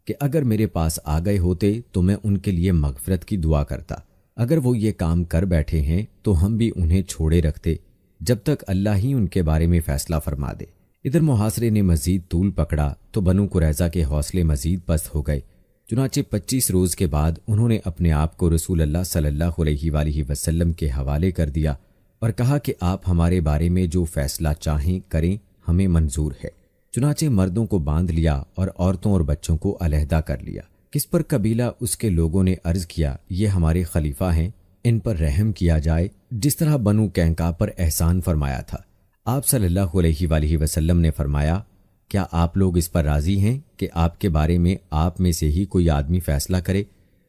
کہ اگر میرے پاس آ گئے ہوتے تو میں ان کے لیے مغفرت کی دعا کرتا، اگر وہ یہ کام کر بیٹھے ہیں تو ہم بھی انہیں چھوڑے رکھتے جب تک اللہ ہی ان کے بارے میں فیصلہ فرما دے۔ ادھر محاصرے نے مزید طول پکڑا تو بنو قریظہ کے حوصلے مزید پست ہو گئے۔ چنانچہ 25 روز کے بعد انہوں نے اپنے آپ کو رسول اللہ صلی اللہ علیہ وآلہ وسلم کے حوالے کر دیا اور کہا کہ آپ ہمارے بارے میں جو فیصلہ چاہیں کریں، ہمیں منظور ہے۔ چنانچہ مردوں کو باندھ لیا اور عورتوں اور بچوں کو علیحدہ کر لیا۔ کس پر قبیلہ اس کے لوگوں نے عرض کیا، یہ ہمارے خلیفہ ہیں، ان پر رحم کیا جائے جس طرح بنو قینقاع پر احسان فرمایا تھا۔ آپ صلی اللہ علیہ وآلہ وسلم نے فرمایا، کیا آپ لوگ اس پر راضی ہیں کہ آپ کے بارے میں آپ میں سے ہی کوئی آدمی فیصلہ کرے؟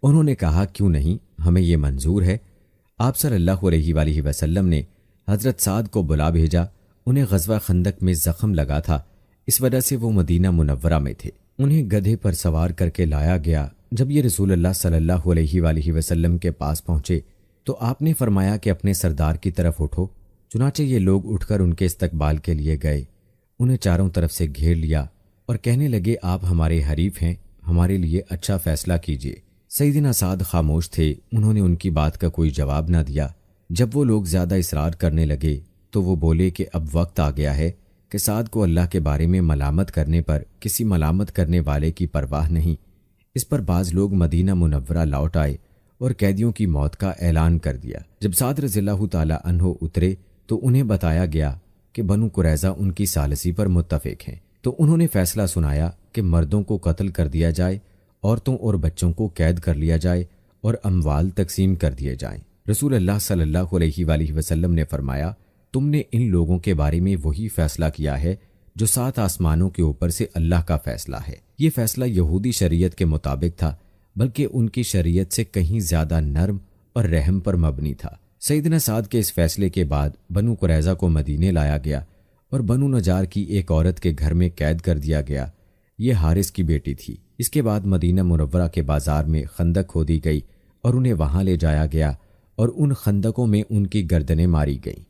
انہوں نے کہا، کیوں نہیں، ہمیں یہ منظور ہے۔ آپ صلی اللہ علیہ وآلہ وسلم نے حضرت سعد کو بلا بھیجا۔ انہیں غزوہ خندق میں زخم لگا تھا، اس وجہ سے وہ مدینہ منورہ میں تھے۔ انہیں گدھے پر سوار کر کے لایا گیا۔ جب یہ رسول اللہ صلی اللہ علیہ وآلہ وسلم کے پاس پہنچے تو آپ نے فرمایا کہ اپنے سردار کی طرف اٹھو۔ چنانچہ یہ لوگ اٹھ کر ان کے استقبال کے لیے گئے، انہیں چاروں طرف سے گھیر لیا اور کہنے لگے، آپ ہمارے حریف ہیں، ہمارے لیے اچھا فیصلہ کیجیے۔ سیدنا سعد خاموش تھے، انہوں نے ان کی بات کا کوئی جواب نہ دیا۔ جب وہ لوگ زیادہ اصرار کرنے لگے تو وہ بولے کہ اب وقت آ گیا ہے کہ سعد کو اللہ کے بارے میں ملامت کرنے پر کسی ملامت کرنے والے کی پرواہ نہیں۔ اس پر بعض لوگ مدینہ منورہ لوٹ آئے اور قیدیوں کی موت کا اعلان کر دیا۔ جب سعد رضی اللہ تعالی عنہ اترے تو انہیں بتایا گیا کہ بنو قریظہ ان کی ثالثی پر متفق ہیں، تو انہوں نے فیصلہ سنایا کہ مردوں کو قتل کر دیا جائے، عورتوں اور بچوں کو قید کر لیا جائے اور اموال تقسیم کر دیے جائیں۔ رسول اللہ صلی اللہ علیہ وآلہ وسلم نے فرمایا، تم نے ان لوگوں کے بارے میں وہی فیصلہ کیا ہے جو 7 آسمانوں کے اوپر سے اللہ کا فیصلہ ہے۔ یہ فیصلہ یہودی شریعت کے مطابق تھا، بلکہ ان کی شریعت سے کہیں زیادہ نرم اور رحم پر مبنی تھا۔ سیدنا سعد کے اس فیصلے کے بعد بنو قریظہ کو مدینے لایا گیا اور بنو نجار کی ایک عورت کے گھر میں قید کر دیا گیا۔ یہ حارث کی بیٹی تھی۔ اس کے بعد مدینہ منورہ کے بازار میں خندق کھودی گئی اور انہیں وہاں لے جایا گیا اور ان خندقوں میں ان کی گردنیں ماری گئیں۔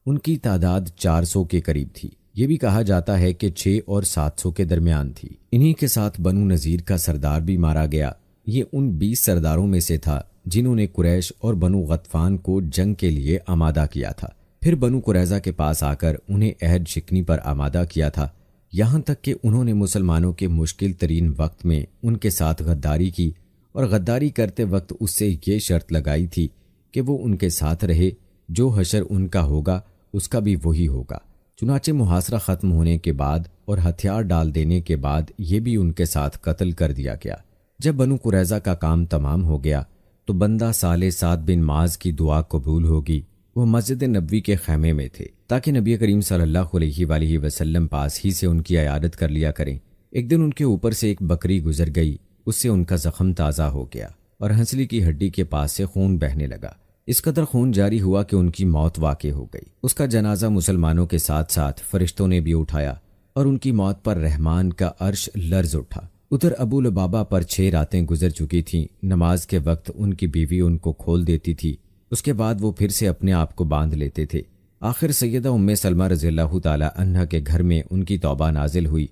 ان کی تعداد 400 کے قریب تھی۔ یہ بھی کہا جاتا ہے کہ 6 اور 700 کے درمیان تھی۔ انہی کے ساتھ بنو نذیر کا سردار بھی مارا گیا۔ یہ ان 20 سرداروں میں سے تھا جنہوں نے قریش اور بنو غطفان کو جنگ کے لیے آمادہ کیا تھا، پھر بنو قریظہ کے پاس آ کر انہیں عہد شکنی پر آمادہ کیا تھا، یہاں تک کہ انہوں نے مسلمانوں کے مشکل ترین وقت میں ان کے ساتھ غداری کی اور غداری کرتے وقت اس سے یہ شرط لگائی تھی کہ وہ ان کے ساتھ رہے، جو حشر ان کا ہوگا اس کا بھی وہی ہوگا۔ چنانچہ محاصرہ ختم ہونے کے بعد اور ہتھیار ڈال دینے کے بعد یہ بھی ان کے ساتھ قتل کر دیا گیا۔ جب بنو قریظہ کا کام تمام ہو گیا تو بندہ صالح سعد بن معاذ کی دعا قبول ہوگی۔ وہ مسجد نبوی کے خیمے میں تھے تاکہ نبی کریم صلی اللہ علیہ وآلہ وسلم پاس ہی سے ان کی عیادت کر لیا کریں۔ ایک دن ان کے اوپر سے ایک بکری گزر گئی، اس سے ان کا زخم تازہ ہو گیا اور ہنسلی کی ہڈی کے پاس سے خون بہنے لگا۔ اس قدر خون جاری ہوا کہ ان کی موت واقع ہو گئی۔ اس کا جنازہ مسلمانوں کے ساتھ ساتھ فرشتوں نے بھی اٹھایا اور ان کی موت پر رحمان کا عرش لرز اٹھا۔ ادھر ابو لبابہ پر 6 راتیں گزر چکی تھیں۔ نماز کے وقت ان کی بیوی ان کو کھول دیتی تھی، اس کے بعد وہ پھر سے اپنے آپ کو باندھ لیتے تھے۔ آخر سیدہ ام سلمہ رضی اللہ تعالی عنہ کے گھر میں ان کی توبہ نازل ہوئی۔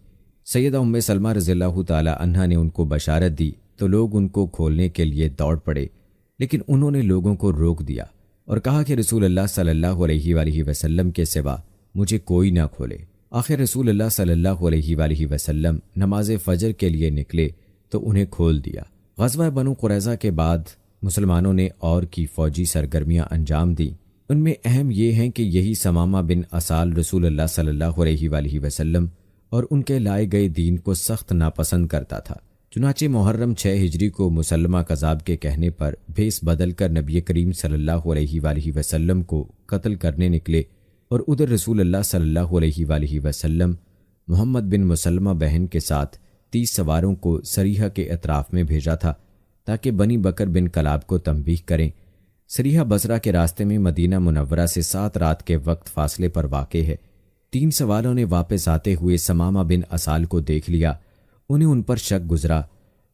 سیدہ ام سلمہ رضی اللہ تعالی عنہ نے ان کو بشارت دی تو لوگ ان کو کھولنے کے لیے دوڑ پڑے، لیکن انہوں نے لوگوں کو روک دیا اور کہا کہ رسول اللہ صلی اللہ علیہ وآلہ وسلم کے سوا مجھے کوئی نہ کھولے۔ آخر رسول اللہ صلی اللہ علیہ وآلہ وسلم نماز فجر کے لیے نکلے تو انہیں کھول دیا۔ غزوہ بنو قریظہ کے بعد مسلمانوں نے اور کی فوجی سرگرمیاں انجام دیں۔ ان میں اہم یہ ہیں کہ یہی ثمامہ بن اسال رسول اللہ صلی اللہ علیہ وآلہ وسلم اور ان کے لائے گئے دین کو سخت ناپسند کرتا تھا۔ چنانچہ محرم 6 ہجری کو مسلمہ کذاب کے کہنے پر بھیس بدل کر نبی کریم صلی اللہ علیہ وآلہ وسلم کو قتل کرنے نکلے، اور ادھر رسول اللہ صلی اللہ علیہ وآلہ وسلم محمد بن مسلمہ بہن کے ساتھ 30 سواروں کو سریحہ کے اطراف میں بھیجا تھا تاکہ بنی بکر بن کلاب کو تنبیہ کریں۔ سریحہ بصرہ کے راستے میں مدینہ منورہ سے 7 رات کے وقت فاصلے پر واقع ہے۔ 3 سواروں نے واپس آتے ہوئے ثمامہ بن اسال کو دیکھ لیا، انہیں ان پر شک گزرا،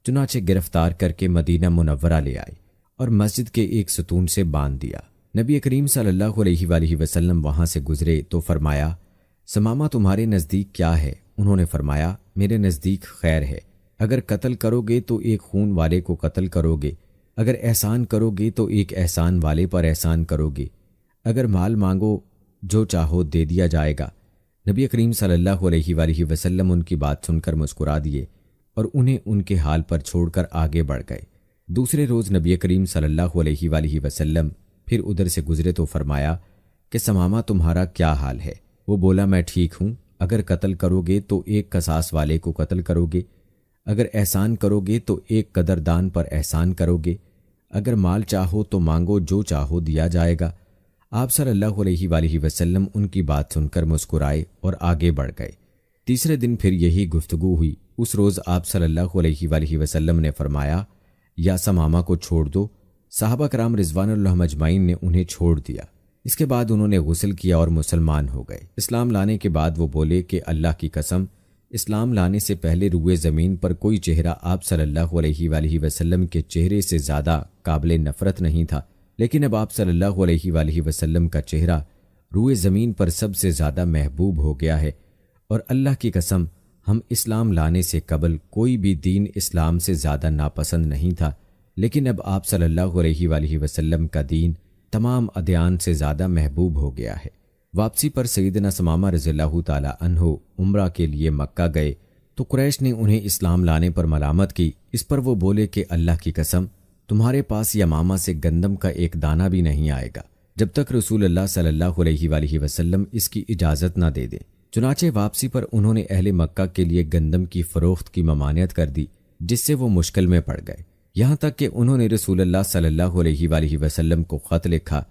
چنانچہ گرفتار کر کے مدینہ منورہ لے آئے اور مسجد کے ایک ستون سے باندھ دیا۔ نبی کریم صلی اللہ علیہ وآلہ وسلم وہاں سے گزرے تو فرمایا، سمامہ تمہارے نزدیک کیا ہے؟ انہوں نے فرمایا میرے نزدیک خیر ہے، اگر قتل کرو گے تو ایک خون والے کو قتل کرو گے، اگر احسان کرو گے تو ایک احسان والے پر احسان کرو گے، اگر مال مانگو جو چاہو دے دیا جائے گا۔ نبی کریم صلی اللہ علیہ وآلہ وسلم ان کی بات سن کر مسکرا دیے اور انہیں ان کے حال پر چھوڑ کر آگے بڑھ گئے۔ دوسرے روز نبی کریم صلی اللہ علیہ وآلہ وسلم پھر ادھر سے گزرے تو فرمایا کہ سمامہ تمہارا کیا حال ہے؟ وہ بولا میں ٹھیک ہوں، اگر قتل کرو گے تو ایک قصاص والے کو قتل کرو گے، اگر احسان کرو گے تو ایک قدردان پر احسان کرو گے، اگر مال چاہو تو مانگو جو چاہو دیا جائے گا۔ آپ صلی اللہ علیہ وآلہ وسلم ان کی بات سن کر مسکرائے اور آگے بڑھ گئے۔ تیسرے دن پھر یہی گفتگو ہوئی۔ اس روز آپ صلی اللہ علیہ وآلہ وسلم نے فرمایا یا سمامہ کو چھوڑ دو۔ صحابہ کرام رضوان اللہ اجمعین نے انہیں چھوڑ دیا۔ اس کے بعد انہوں نے غسل کیا اور مسلمان ہو گئے۔ اسلام لانے کے بعد وہ بولے کہ اللہ کی قسم، اسلام لانے سے پہلے روئے زمین پر کوئی چہرہ آپ صلی اللہ علیہ وآلہ وسلم کے چہرے سے زیادہ قابل نفرت نہیں تھا، لیکن اب آپ صلی اللہ علیہ وآلہ وسلم کا چہرہ روئے زمین پر سب سے زیادہ محبوب ہو گیا ہے، اور اللہ کی قسم ہم اسلام لانے سے قبل کوئی بھی دین اسلام سے زیادہ ناپسند نہیں تھا، لیکن اب آپ صلی اللہ علیہ وآلہ وسلم کا دین تمام ادیان سے زیادہ محبوب ہو گیا ہے۔ واپسی پر سیدنا سمامہ رضی اللہ تعالی عنہ عمرہ کے لیے مکہ گئے تو قریش نے انہیں اسلام لانے پر ملامت کی۔ اس پر وہ بولے کہ اللہ کی قسم تمہارے پاس یمامہ سے گندم کا ایک دانہ بھی نہیں آئے گا جب تک رسول اللہ صلی اللہ علیہ وآلہ وسلم اس کی اجازت نہ دے دیں۔ چنانچہ واپسی پر انہوں نے اہل مکہ کے لیے گندم کی فروخت کی ممانعت کر دی، جس سے وہ مشکل میں پڑ گئے، یہاں تک کہ انہوں نے رسول اللہ صلی اللہ علیہ وآلہ وسلم کو خط لکھا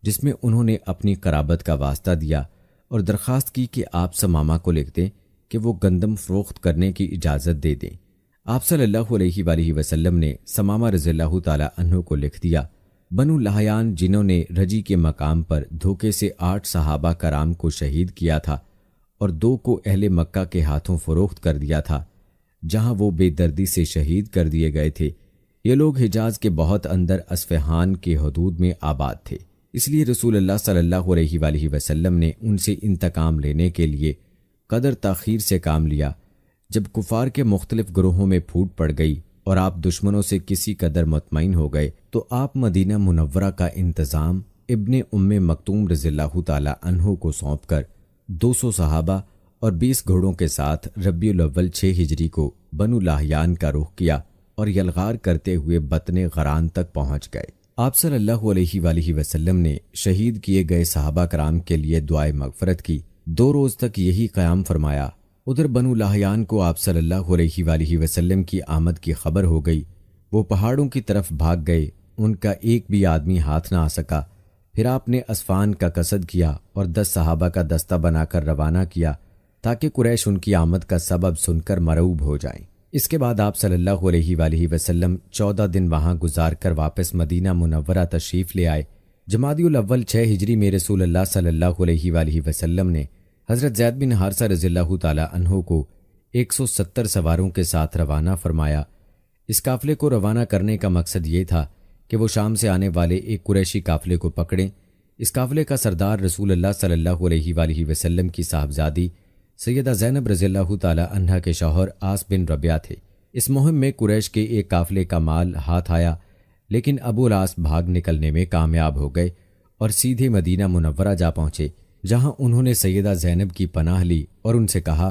جس میں انہوں نے اپنی قرابت کا واسطہ دیا اور درخواست کی کہ آپ سمامہ کو لکھ دیں کہ وہ گندم فروخت کرنے کی اجازت دے دیں۔ آپ صلی اللہ علیہ وآلہ وسلم نے سمامہ رضی اللہ تعالی عنہ کو لکھ دیا۔ بنو لحیان جنہوں نے رجی کے مقام پر دھوکے سے 8 صحابہ کرام کو شہید کیا تھا اور 2 کو اہل مکہ کے ہاتھوں فروخت کر دیا تھا، جہاں وہ بے دردی سے شہید کر دیے گئے تھے، یہ لوگ حجاز کے بہت اندر اصفہان کے حدود میں آباد تھے، اس لیے رسول اللہ صلی اللہ علیہ وآلہ وسلم نے ان سے انتقام لینے کے لیے قدر تاخیر سے کام لیا۔ جب کفار کے مختلف گروہوں میں پھوٹ پڑ گئی اور آپ دشمنوں سے کسی قدر مطمئن ہو گئے تو آپ مدینہ منورہ کا انتظام ابن ام مکتوم رضی اللہ تعالی عنہ کو سونپ کر 200 صحابہ اور 20 گھوڑوں کے ساتھ ربیع الاول 6 ہجری کو بنو لحیان کا رخ کیا اور یلغار کرتے ہوئے بطن غران تک پہنچ گئے۔ آپ صلی اللہ علیہ وآلہ وسلم نے شہید کیے گئے صحابہ کرام کے لیے دعائے مغفرت کی۔ 2 روز تک یہی قیام فرمایا۔ ادھر بنو لحیان کو آپ صلی اللہ علیہ وآلہ وسلم کی آمد کی خبر ہو گئی، وہ پہاڑوں کی طرف بھاگ گئے، ان کا ایک بھی آدمی ہاتھ نہ آ سکا۔ پھر آپ نے اصفہان کا قصد کیا اور 10 صحابہ کا دستہ بنا کر روانہ کیا تاکہ قریش ان کی آمد کا سبب سن کر مرعوب ہو جائیں۔ اس کے بعد آپ صلی اللہ علیہ وآلہ وسلم 14 دن وہاں گزار کر واپس مدینہ منورہ تشریف لے آئے۔ جمادی الاول 6 ہجری میں رسول اللہ صلی اللہ علیہ وآلہ وسلم نے حضرت زید بن حارثہ رضی اللہ تعالی عنہ کو 170 سواروں کے ساتھ روانہ فرمایا۔ اس قافلے کو روانہ کرنے کا مقصد یہ تھا کہ وہ شام سے آنے والے ایک قریشی قافلے کو پکڑیں۔ اس قافلے کا سردار رسول اللہ صلی اللہ علیہ وآلہ وسلم کی صاحبزادی سیدہ زینب رضی اللہ تعالی عنہا کے شوہر عاص بن ربیعہ تھے۔ اس مہم میں قریش کے ایک قافلے کا مال ہاتھ آیا، لیکن ابو العاص بھاگ نکلنے میں کامیاب ہو گئے اور سیدھے مدینہ منورہ جا پہنچے، جہاں انہوں نے سیدہ زینب کی پناہ لی اور ان سے کہا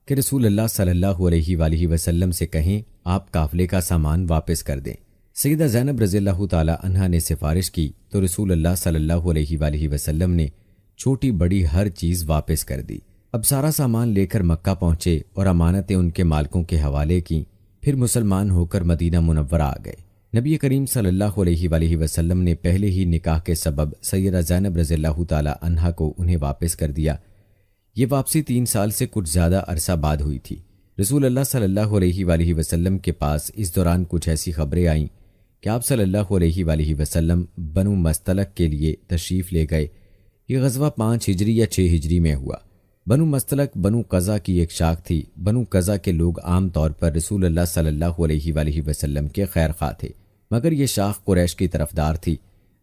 کہ رسول اللہ صلی اللہ علیہ وآلہ وسلم سے کہیں آپ قافلے کا سامان واپس کر دیں۔ سیدہ زینب رضی اللہ تعالی عنہا نے سفارش کی تو رسول اللہ صلی اللہ علیہ وآلہ وسلم نے چھوٹی بڑی ہر چیز واپس کر دی۔ اب سارا سامان لے کر مکہ پہنچے اور امانتیں ان کے مالکوں کے حوالے کی، پھر مسلمان ہو کر مدینہ منورہ آ گئے۔ نبی کریم صلی اللہ علیہ وآلہ وسلم نے پہلے ہی نکاح کے سبب سیدہ زینب رضی اللہ تعالی عنہا کو انہیں واپس کر دیا۔ یہ واپسی 3 سال سے کچھ زیادہ عرصہ بعد ہوئی تھی۔ رسول اللہ صلی اللہ علیہ وآلہ وسلم کے پاس اس دوران کچھ ایسی خبریں آئیں کہ آپ صلی اللہ علیہ وآلہ وسلم بنو مستلق کے لیے تشریف لے گئے۔ یہ غزوہ 5 ہجری یا 6 ہجری میں ہوا۔ بنو مستلق بنو قزا کی ایک شاخ تھی۔ بنو قزا کے لوگ عام طور پر رسول اللہ صلی اللہ علیہ وآلہ وسلم کے خیر خواہ تھے، مگر یہ شاخ قریش کی طرفدار تھی۔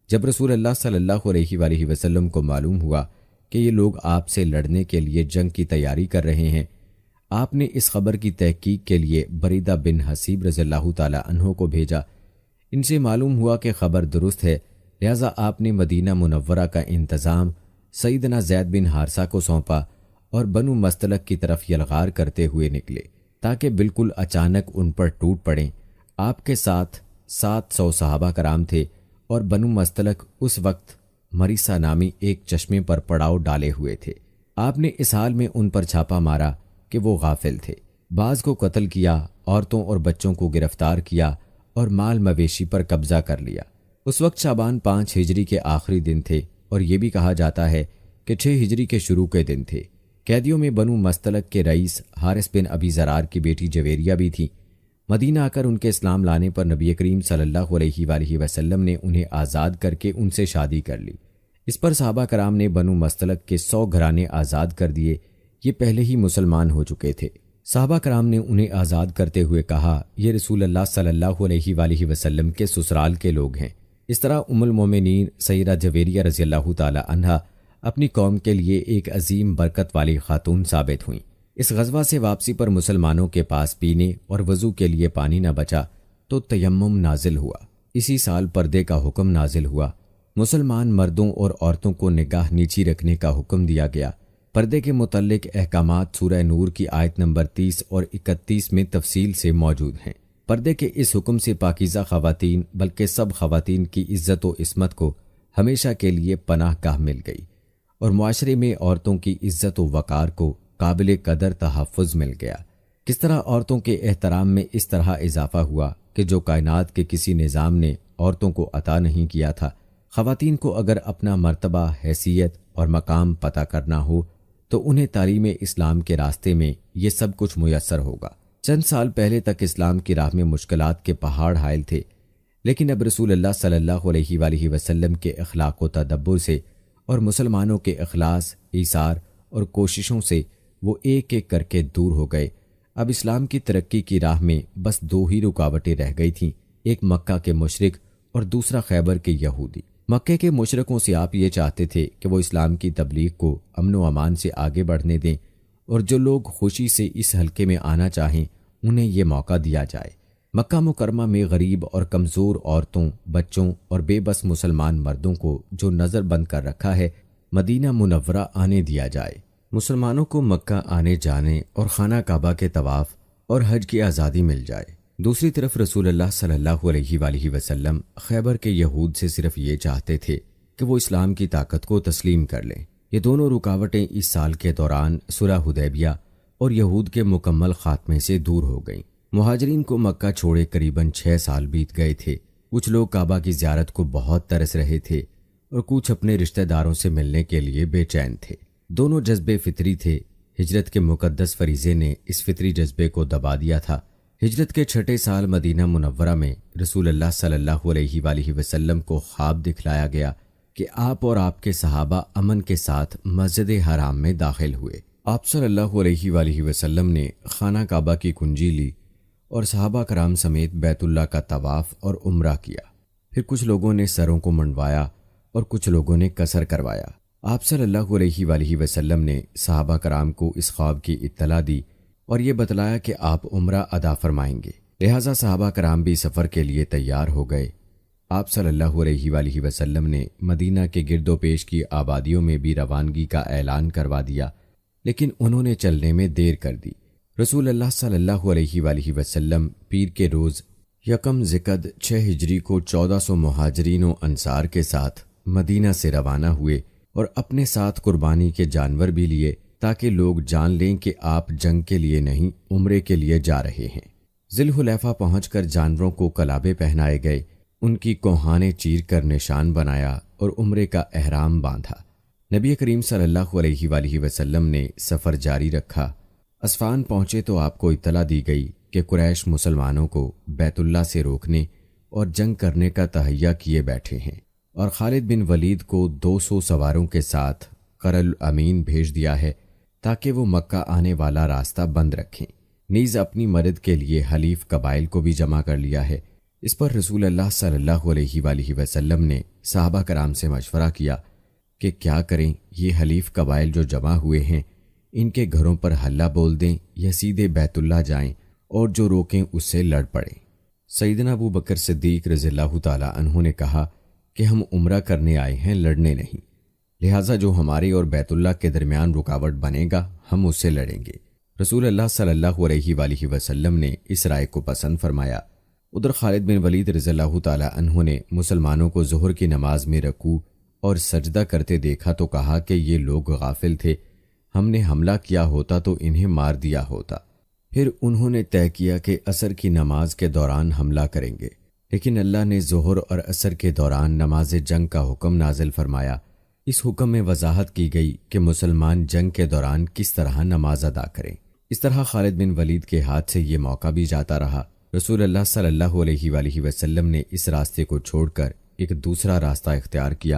جب رسول اللہ صلی اللہ علیہ وآلہ وسلم کو معلوم ہوا کہ یہ لوگ آپ سے لڑنے کے لیے جنگ کی تیاری کر رہے ہیں۔ آپ نے اس خبر کی تحقیق کے لیے بریدہ بن حصیب رضی اللہ تعالی عنہ کو بھیجا۔ ان سے معلوم ہوا کہ خبر درست ہے، لہذا آپ نے مدینہ منورہ کا انتظام سیدنا زید بن حارثہ کو سونپا اور بنو مستلق کی طرف یلغار کرتے ہوئے نکلے تاکہ بالکل اچانک ان پر ٹوٹ پڑیں۔ آپ کے ساتھ 700 صحابہ کرام تھے اور بنو مستلق اس وقت مریسا نامی ایک چشمے پر پڑاؤ ڈالے ہوئے تھے۔ آپ نے اس حال میں ان پر چھاپا مارا کہ وہ غافل تھے، بعض کو قتل کیا، عورتوں اور بچوں کو گرفتار کیا اور مال مویشی پر قبضہ کر لیا۔ اس وقت شعبان 5 ہجری کے آخری دن تھے اور یہ بھی کہا جاتا ہے کہ 6 ہجری کے شروع کے دن تھے۔ قیدیوں میں بنو مستلق کے رئیس حارث بن ابی زرار کی بیٹی جویریہ بھی تھی۔ مدینہ آ کر ان کے اسلام لانے پر نبی کریم صلی اللہ علیہ وآلہ وسلم نے انہیں آزاد کر کے ان سے شادی کر لی۔ اس پر صحابہ کرام نے بنو مستلق کے 100 گھرانے آزاد کر دیے، یہ پہلے ہی مسلمان ہو چکے تھے۔ صحابہ کرام نے انہیں آزاد کرتے ہوئے کہا، یہ رسول اللہ صلی اللہ علیہ وآلہ وسلم کے سسرال کے لوگ ہیں۔ اس طرح ام المومنین سیدہ جویریہ رضی اللہ تعالی عنہا اپنی قوم کے لیے ایک عظیم برکت والی خاتون ثابت ہوئیں۔ اس غزوہ سے واپسی پر مسلمانوں کے پاس پینے اور وضو کے لیے پانی نہ بچا تو تیمم نازل ہوا۔ اسی سال پردے کا حکم نازل ہوا۔ مسلمان مردوں اور عورتوں کو نگاہ نیچی رکھنے کا حکم دیا گیا۔ پردے کے متعلق احکامات سورہ نور کی آیت نمبر 30 اور 31 میں تفصیل سے موجود ہیں۔ پردے کے اس حکم سے پاکیزہ خواتین بلکہ سب خواتین کی عزت و عصمت کو ہمیشہ کے لیے پناہ گاہ مل گئی اور معاشرے میں عورتوں کی عزت و وقار کو قابل قدر تحفظ مل گیا۔ کس طرح عورتوں کے احترام میں اس طرح اضافہ ہوا کہ جو کائنات کے کسی نظام نے عورتوں کو عطا نہیں کیا تھا۔ خواتین کو اگر اپنا مرتبہ، حیثیت اور مقام پتہ کرنا ہو تو انہیں تعلیم اسلام کے راستے میں یہ سب کچھ میسر ہوگا۔ چند سال پہلے تک اسلام کی راہ میں مشکلات کے پہاڑ حائل تھے، لیکن اب رسول اللہ صلی اللہ علیہ وآلہ وسلم کے اخلاق و تدبر سے اور مسلمانوں کے اخلاص، ایثار اور کوششوں سے وہ ایک ایک کر کے دور ہو گئے۔ اب اسلام کی ترقی کی راہ میں بس 2 ہی رکاوٹیں رہ گئی تھیں، ایک مکہ کے مشرک اور دوسرا خیبر کے یہودی۔ مکہ کے مشرکوں سے آپ یہ چاہتے تھے کہ وہ اسلام کی تبلیغ کو امن و امان سے آگے بڑھنے دیں اور جو لوگ خوشی سے اس حلقے میں آنا چاہیں انہیں یہ موقع دیا جائے۔ مکہ مکرمہ میں غریب اور کمزور عورتوں، بچوں اور بے بس مسلمان مردوں کو جو نظر بند کر رکھا ہے، مدینہ منورہ آنے دیا جائے۔ مسلمانوں کو مکہ آنے جانے اور خانہ کعبہ کے طواف اور حج کی آزادی مل جائے۔ دوسری طرف رسول اللہ صلی اللہ علیہ وآلہ وسلم خیبر کے یہود سے صرف یہ چاہتے تھے کہ وہ اسلام کی طاقت کو تسلیم کر لیں۔ یہ دونوں رکاوٹیں اس سال کے دوران صلح حدیبیہ اور یہود کے مکمل خاتمے سے دور ہو گئیں۔ مہاجرین کو مکہ چھوڑے قریباً 6 سال بیت گئے تھے۔ کچھ لوگ کعبہ کی زیارت کو بہت ترس رہے تھے اور کچھ اپنے رشتہ داروں سے ملنے کے لیے بے چین تھے۔ دونوں جذبے فطری تھے۔ ہجرت کے مقدس فریضے نے اس فطری جذبے کو دبا دیا تھا۔ ہجرت کے 6 سال مدینہ منورہ میں رسول اللہ صلی اللہ علیہ وآلہ وسلم کو خواب دکھلایا گیا کہ آپ اور آپ کے صحابہ امن کے ساتھ مسجد حرام میں داخل ہوئے۔ آپ صلی اللہ علیہ وآلہ وسلم نے خانہ کعبہ کی کنجی لی اور صحابہ کرام سمیت بیت اللہ کا طواف اور عمرہ کیا۔ پھر کچھ لوگوں نے سروں کو منڈوایا اور کچھ لوگوں نے قصر کروایا۔ آپ صلی اللہ علیہ وآلہ وسلم نے صحابہ کرام کو اس خواب کی اطلاع دی اور یہ بتلایا کہ آپ عمرہ ادا فرمائیں گے، لہٰذا صحابہ کرام بھی سفر کے لیے تیار ہو گئے۔ آپ صلی اللہ علیہ وآلہ وسلم نے مدینہ کے گرد و پیش کی آبادیوں میں بھی روانگی کا اعلان کروا دیا، لیکن انہوں نے چلنے میں دیر کر دی۔ رسول اللہ صلی اللہ علیہ وآلہ وسلم پیر کے روز یکم ذقعد 6 ہجری کو 1400 مہاجرین و انصار کے ساتھ مدینہ سے روانہ ہوئے اور اپنے ساتھ قربانی کے جانور بھی لیے تاکہ لوگ جان لیں کہ آپ جنگ کے لیے نہیں عمرے کے لیے جا رہے ہیں۔ ذی الحلیفہ پہنچ کر جانوروں کو کلابے پہنائے گئے، ان کی کوہانے چیر کر نشان بنایا اور عمرے کا احرام باندھا۔ نبی کریم صلی اللہ علیہ وآلہ وسلم نے سفر جاری رکھا۔ اسفان پہنچے تو آپ کو اطلاع دی گئی کہ قریش مسلمانوں کو بیت اللہ سے روکنے اور جنگ کرنے کا تہیہ کیے بیٹھے ہیں اور خالد بن ولید کو 200 سواروں کے ساتھ قرل امین بھیج دیا ہے تاکہ وہ مکہ آنے والا راستہ بند رکھیں۔ نیز اپنی مدد کے لیے حلیف قبائل کو بھی جمع کر لیا ہے۔ اس پر رسول اللہ صلی اللہ علیہ وآلہ وسلم نے صحابہ کرام سے مشورہ کیا کہ کیا کریں، یہ حلیف قبائل جو جمع ہوئے ہیں ان کے گھروں پر حلہ بول دیں یا سیدھے بیت اللہ جائیں اور جو روکیں اس سے لڑ پڑیں۔ سیدنا ابو بکر صدیق رضی اللہ تعالیٰ عنہ نے کہا کہ ہم عمرہ کرنے آئے ہیں، لڑنے نہیں، لہٰذا جو ہمارے اور بیت اللہ کے درمیان رکاوٹ بنے گا ہم اس سے لڑیں گے۔ رسول اللہ صلی اللہ علیہ وآلہ وسلم نے اس رائے کو پسند فرمایا۔ ادھر خالد بن ولید رضی اللہ تعالیٰ عنہ نے مسلمانوں کو ظہر کی نماز میں رکوع اور سجدہ کرتے دیکھا تو کہا کہ یہ لوگ غافل تھے، ہم نے حملہ کیا ہوتا تو انہیں مار دیا ہوتا۔ پھر انہوں نے طے کیا کہ عصر کی نماز کے دوران حملہ کریں گے، لیکن اللہ نے ظہر اور عصر کے دوران نماز جنگ کا حکم نازل فرمایا۔ اس حکم میں وضاحت کی گئی کہ مسلمان جنگ کے دوران کس طرح نماز ادا کریں۔ اس طرح خالد بن ولید کے ہاتھ سے یہ موقع بھی جاتا رہا۔ رسول اللہ صلی اللہ علیہ وآلہ وسلم نے اس راستے کو چھوڑ کر ایک دوسرا راستہ اختیار کیا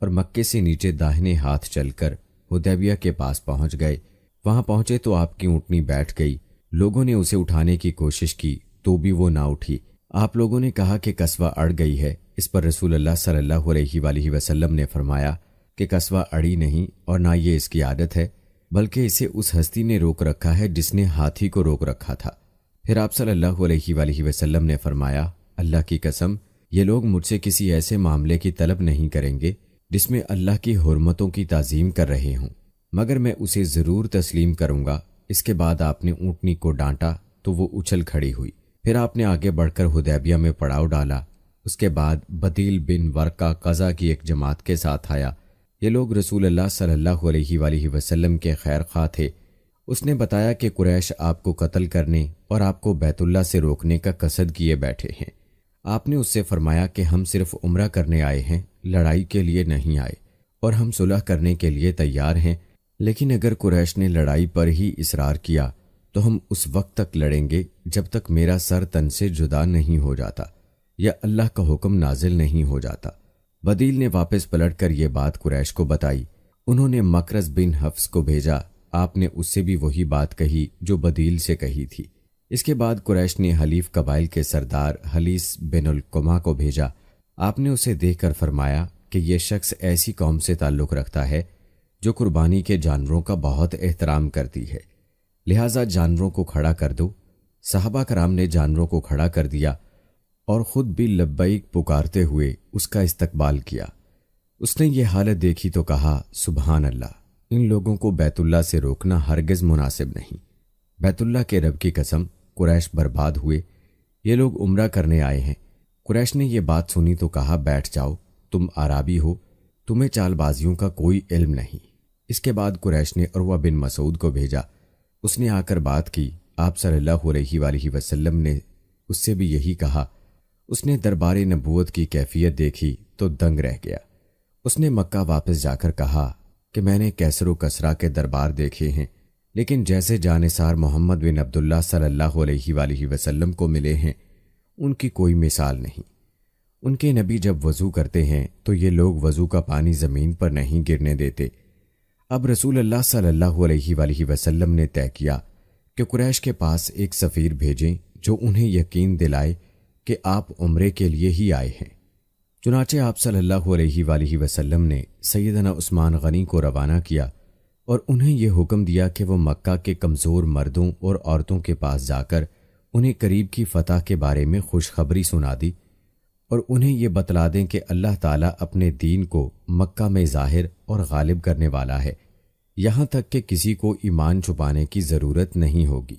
اور مکے سے نیچے داہنے ہاتھ چل کر حدیبیہ کے پاس پہنچ گئے۔ وہاں پہنچے تو آپ کی اونٹنی بیٹھ گئی، لوگوں نے اسے اٹھانے کی کوشش کی تو بھی وہ نہ اٹھی۔ آپ لوگوں نے کہا کہ قصوہ اڑ گئی ہے۔ اس پر رسول اللہ صلی اللہ علیہ وآلہ وسلم نے فرمایا کہ قصوہ اڑی نہیں اور نہ یہ اس کی عادت ہے، بلکہ اسے اس ہستی نے روک رکھا ہے جس نے ہاتھی کو روک رکھا تھا۔ پھر آپ صلی اللہ علیہ وآلہ وسلم نے فرمایا، اللہ کی قسم یہ لوگ مجھ سے کسی ایسے معاملے کی طلب نہیں کریں گے جس میں اللہ کی حرمتوں کی تعظیم کر رہے ہوں، مگر میں اسے ضرور تسلیم کروں گا۔ اس کے بعد آپ نے اونٹنی کو ڈانٹا تو وہ اچھل کھڑی ہوئی۔ پھر آپ نے آگے بڑھ کر حدیبیہ میں پڑاؤ ڈالا۔ اس کے بعد بدیل بن ورقہ قضا کی ایک جماعت کے ساتھ آیا۔ یہ لوگ رسول اللہ صلی اللہ علیہ وآلہ وسلم کے خیر خواہ تھے۔ اس نے بتایا کہ قریش آپ کو قتل کرنے اور آپ کو بیت اللہ سے روکنے کا قصد کیے بیٹھے ہیں۔ آپ نے اس سے فرمایا کہ ہم صرف عمرہ کرنے آئے ہیں، لڑائی کے لیے نہیں آئے، اور ہم صلح کرنے کے لیے تیار ہیں، لیکن اگر قریش نے لڑائی پر ہی اصرار کیا تو ہم اس وقت تک لڑیں گے جب تک میرا سر تن سے جدا نہیں ہو جاتا یا اللہ کا حکم نازل نہیں ہو جاتا۔ بدیل نے واپس پلٹ کر یہ بات قریش کو بتائی۔ انہوں نے مکرز بن حفص کو بھیجا، آپ نے اس سے بھی وہی بات کہی جو بدیل سے کہی تھی۔ اس کے بعد قریش نے حلیف قبائل کے سردار حلیس بن القما کو بھیجا۔ آپ نے اسے دیکھ کر فرمایا کہ یہ شخص ایسی قوم سے تعلق رکھتا ہے جو قربانی کے جانوروں کا بہت احترام کرتی ہے، لہٰذا جانوروں کو کھڑا کر دو۔ صحابہ کرام نے جانوروں کو کھڑا کر دیا اور خود بھی لبیک پکارتے ہوئے اس کا استقبال کیا۔ اس نے یہ حالت دیکھی تو کہا، سبحان اللہ، ان لوگوں کو بیت اللہ سے روکنا ہرگز مناسب نہیں۔ بیت اللہ کے رب کی قسم، قریش برباد ہوئے، یہ لوگ عمرہ کرنے آئے ہیں۔ قریش نے یہ بات سنی تو کہا، بیٹھ جاؤ، تم عرابی ہو، تمہیں چال بازیوں کا کوئی علم نہیں۔ اس کے بعد قریش نے عروہ بن مسعود کو بھیجا۔ اس نے آ کر بات کی۔ آپ صلی اللہ علیہ وآلہ وسلم نے اس سے بھی یہی کہا۔ اس نے دربار نبوت کی کیفیت دیکھی تو دنگ رہ گیا۔ اس نے مکہ واپس جا کر کہا کہ میں نے کیسر و کسرا کے دربار دیکھے ہیں، لیکن جیسے جانثار محمد بن عبداللہ صلی اللہ علیہ وآلہ وسلم کو ملے ہیں ان کی کوئی مثال نہیں۔ ان کے نبی جب وضو کرتے ہیں تو یہ لوگ وضو کا پانی زمین پر نہیں گرنے دیتے۔ اب رسول اللہ صلی اللہ علیہ وآلہ وسلم نے طے کیا کہ قریش کے پاس ایک سفیر بھیجیں جو انہیں یقین دلائے کہ آپ عمرے کے لیے ہی آئے ہیں۔ چنانچہ آپ صلی اللہ علیہ وآلہ وسلم نے سیدنا عثمان غنی کو روانہ کیا اور انہیں یہ حکم دیا کہ وہ مکہ کے کمزور مردوں اور عورتوں کے پاس جا کر انہیں قریب کی فتح کے بارے میں خوشخبری سنا دی اور انہیں یہ بتلا دیں کہ اللہ تعالیٰ اپنے دین کو مکہ میں ظاہر اور غالب کرنے والا ہے، یہاں تک کہ کسی کو ایمان چھپانے کی ضرورت نہیں ہوگی۔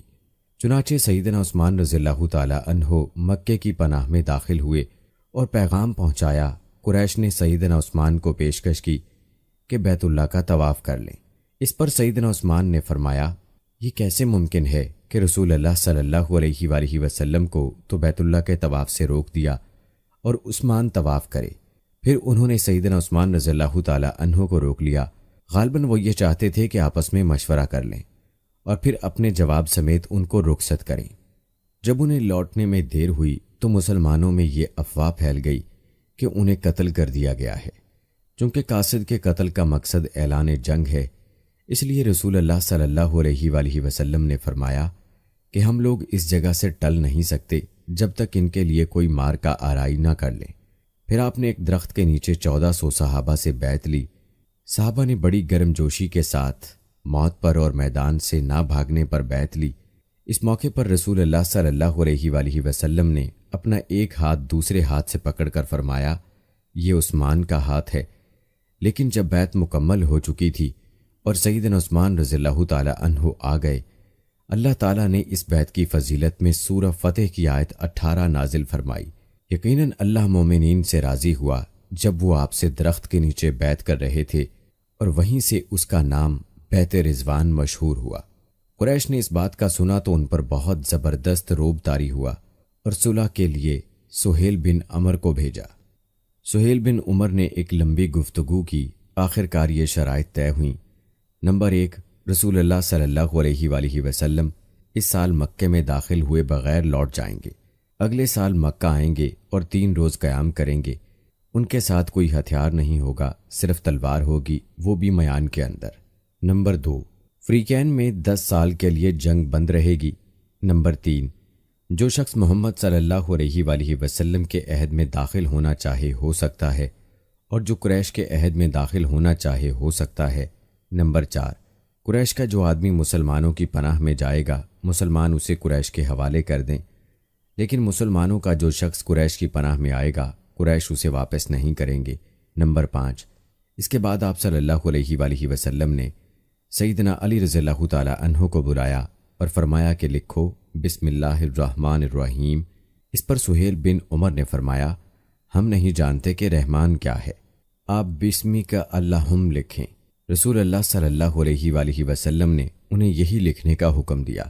چنانچہ سیدنا عثمان رضی اللہ تعالیٰ عنہ مکے کی پناہ میں داخل ہوئے اور پیغام پہنچایا۔ قریش نے سیدنا عثمان کو پیشکش کی کہ بیت اللہ کا طواف کر لیں۔ اس پر سیدنا عثمان نے فرمایا، یہ کیسے ممکن ہے کہ رسول اللہ صلی اللہ علیہ وآلہ وسلم کو تو بیت اللہ کے طواف سے روک دیا اور عثمان طواف کرے۔ پھر انہوں نے سیدنا عثمان رضی اللہ تعالیٰ عنہ کو روک لیا۔ غالباً وہ یہ چاہتے تھے کہ آپس میں مشورہ کر لیں اور پھر اپنے جواب سمیت ان کو رخصت کریں۔ جب انہیں لوٹنے میں دیر ہوئی تو مسلمانوں میں یہ افواہ پھیل گئی کہ انہیں قتل کر دیا گیا ہے۔ چونکہ قاصد کے قتل کا مقصد اعلان جنگ ہے، اس لیے رسول اللہ صلی اللہ علیہ وآلہ وسلم نے فرمایا کہ ہم لوگ اس جگہ سے ٹل نہیں سکتے جب تک ان کے لیے کوئی مار کا آرائی نہ کر لیں۔ پھر آپ نے ایک درخت کے نیچے 1400 صحابہ سے بیعت لی۔ صحابہ نے بڑی گرم جوشی کے ساتھ موت پر اور میدان سے نہ بھاگنے پر بیعت لی۔ اس موقع پر رسول اللہ صلی اللہ علیہ وآلہ وسلم نے اپنا ایک ہاتھ دوسرے ہاتھ سے پکڑ کر فرمایا، یہ عثمان کا ہاتھ ہے۔ لیکن جب بیعت مکمل ہو چکی تھی اور سیدنا عثمان رضی اللہ تعالی عنہ آ گئے، اللہ تعالیٰ نے اس بیعت کی فضیلت میں سورہ فتح کی آیت 18 نازل فرمائی۔ یقیناً اللہ مومنین سے راضی ہوا جب وہ آپ سے درخت کے نیچے بیعت کر رہے تھے، اور وہیں سے اس کا نام بیعت رضوان مشہور ہوا۔ قریش نے اس بات کا سنا تو ان پر بہت زبردست روب طاری ہوا اور صلح کے لیے سہیل بن عمر کو بھیجا۔ سہیل بن عمر نے ایک لمبی گفتگو کی، آخر کار یہ شرائط طے ہوئیں۔ نمبر 1، رسول اللہ صلی اللہ علیہ وآلہ وسلم اس سال مکے میں داخل ہوئے بغیر لوٹ جائیں گے، اگلے سال مکہ آئیں گے اور 3 روز قیام کریں گے۔ ان کے ساتھ کوئی ہتھیار نہیں ہوگا، صرف تلوار ہوگی، وہ بھی میان کے اندر۔ نمبر 2، فریقین میں 10 سال کے لیے جنگ بند رہے گی۔ نمبر 3، جو شخص محمد صلی اللہ علیہ وآلہ وسلم کے عہد میں داخل ہونا چاہے ہو سکتا ہے، اور جو قریش کے عہد میں داخل ہونا چاہے ہو سکتا ہے۔ نمبر 4، قریش کا جو آدمی مسلمانوں کی پناہ میں جائے گا، مسلمان اسے قریش کے حوالے کر دیں، لیکن مسلمانوں کا جو شخص قریش کی پناہ میں آئے گا، قریش اسے واپس نہیں کریں گے۔ نمبر 5، اس کے بعد آپ صلی اللہ علیہ وآلہ وسلم نے سیدنا علی رضی اللہ تعالی عنہ کو بلایا اور فرمایا کہ لکھو بسم اللہ الرحمن الرحیم۔ اس پر سہیل بن عمر نے فرمایا، ہم نہیں جانتے کہ رحمان کیا ہے، آپ بسمی کا اللہم لکھیں۔ رسول اللہ صلی اللہ علیہ وآلہ وسلم نے انہیں یہی لکھنے کا حکم دیا۔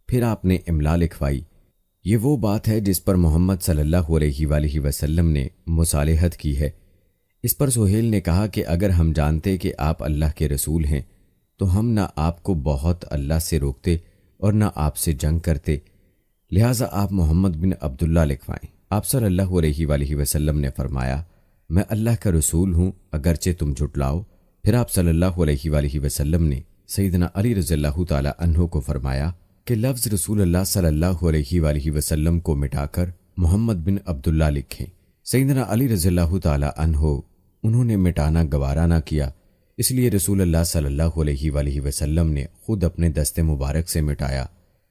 پھر آپ نے املا لکھوائی۔ یہ وہ بات ہے جس پر محمد صلی اللہ علیہ وآلہ وسلم نے مصالحت کی ہے۔ اس پر سہیل نے کہا کہ اگر ہم جانتے کہ آپ اللہ کے رسول ہیں تو ہم نہ آپ کو بہت اللہ سے روکتے اور نہ آپ سے جنگ کرتے، لہٰذا آپ محمد بن عبداللہ لکھوائیں۔ آپ صلی اللہ علیہ وآلہ وسلم نے فرمایا، میں اللہ کا رسول ہوں اگرچہ تم جھٹلاؤ۔ پھر آپ صلی اللہ علیہ وآلہ وسلم نے سیدنا علی رضی اللہ تعالی عنہ کو فرمایا کہ لفظ رسول اللہ صلی اللہ علیہ وآلہ وسلم کو مٹا کر محمد بن عبداللہ لکھیں۔ سیدنا علی رضی اللہ تعالی عنہ انہوں نے مٹانا گوارا نہ کیا، اس لیے رسول اللہ صلی اللہ علیہ وآلہ وسلم نے خود اپنے دست مبارک سے مٹایا۔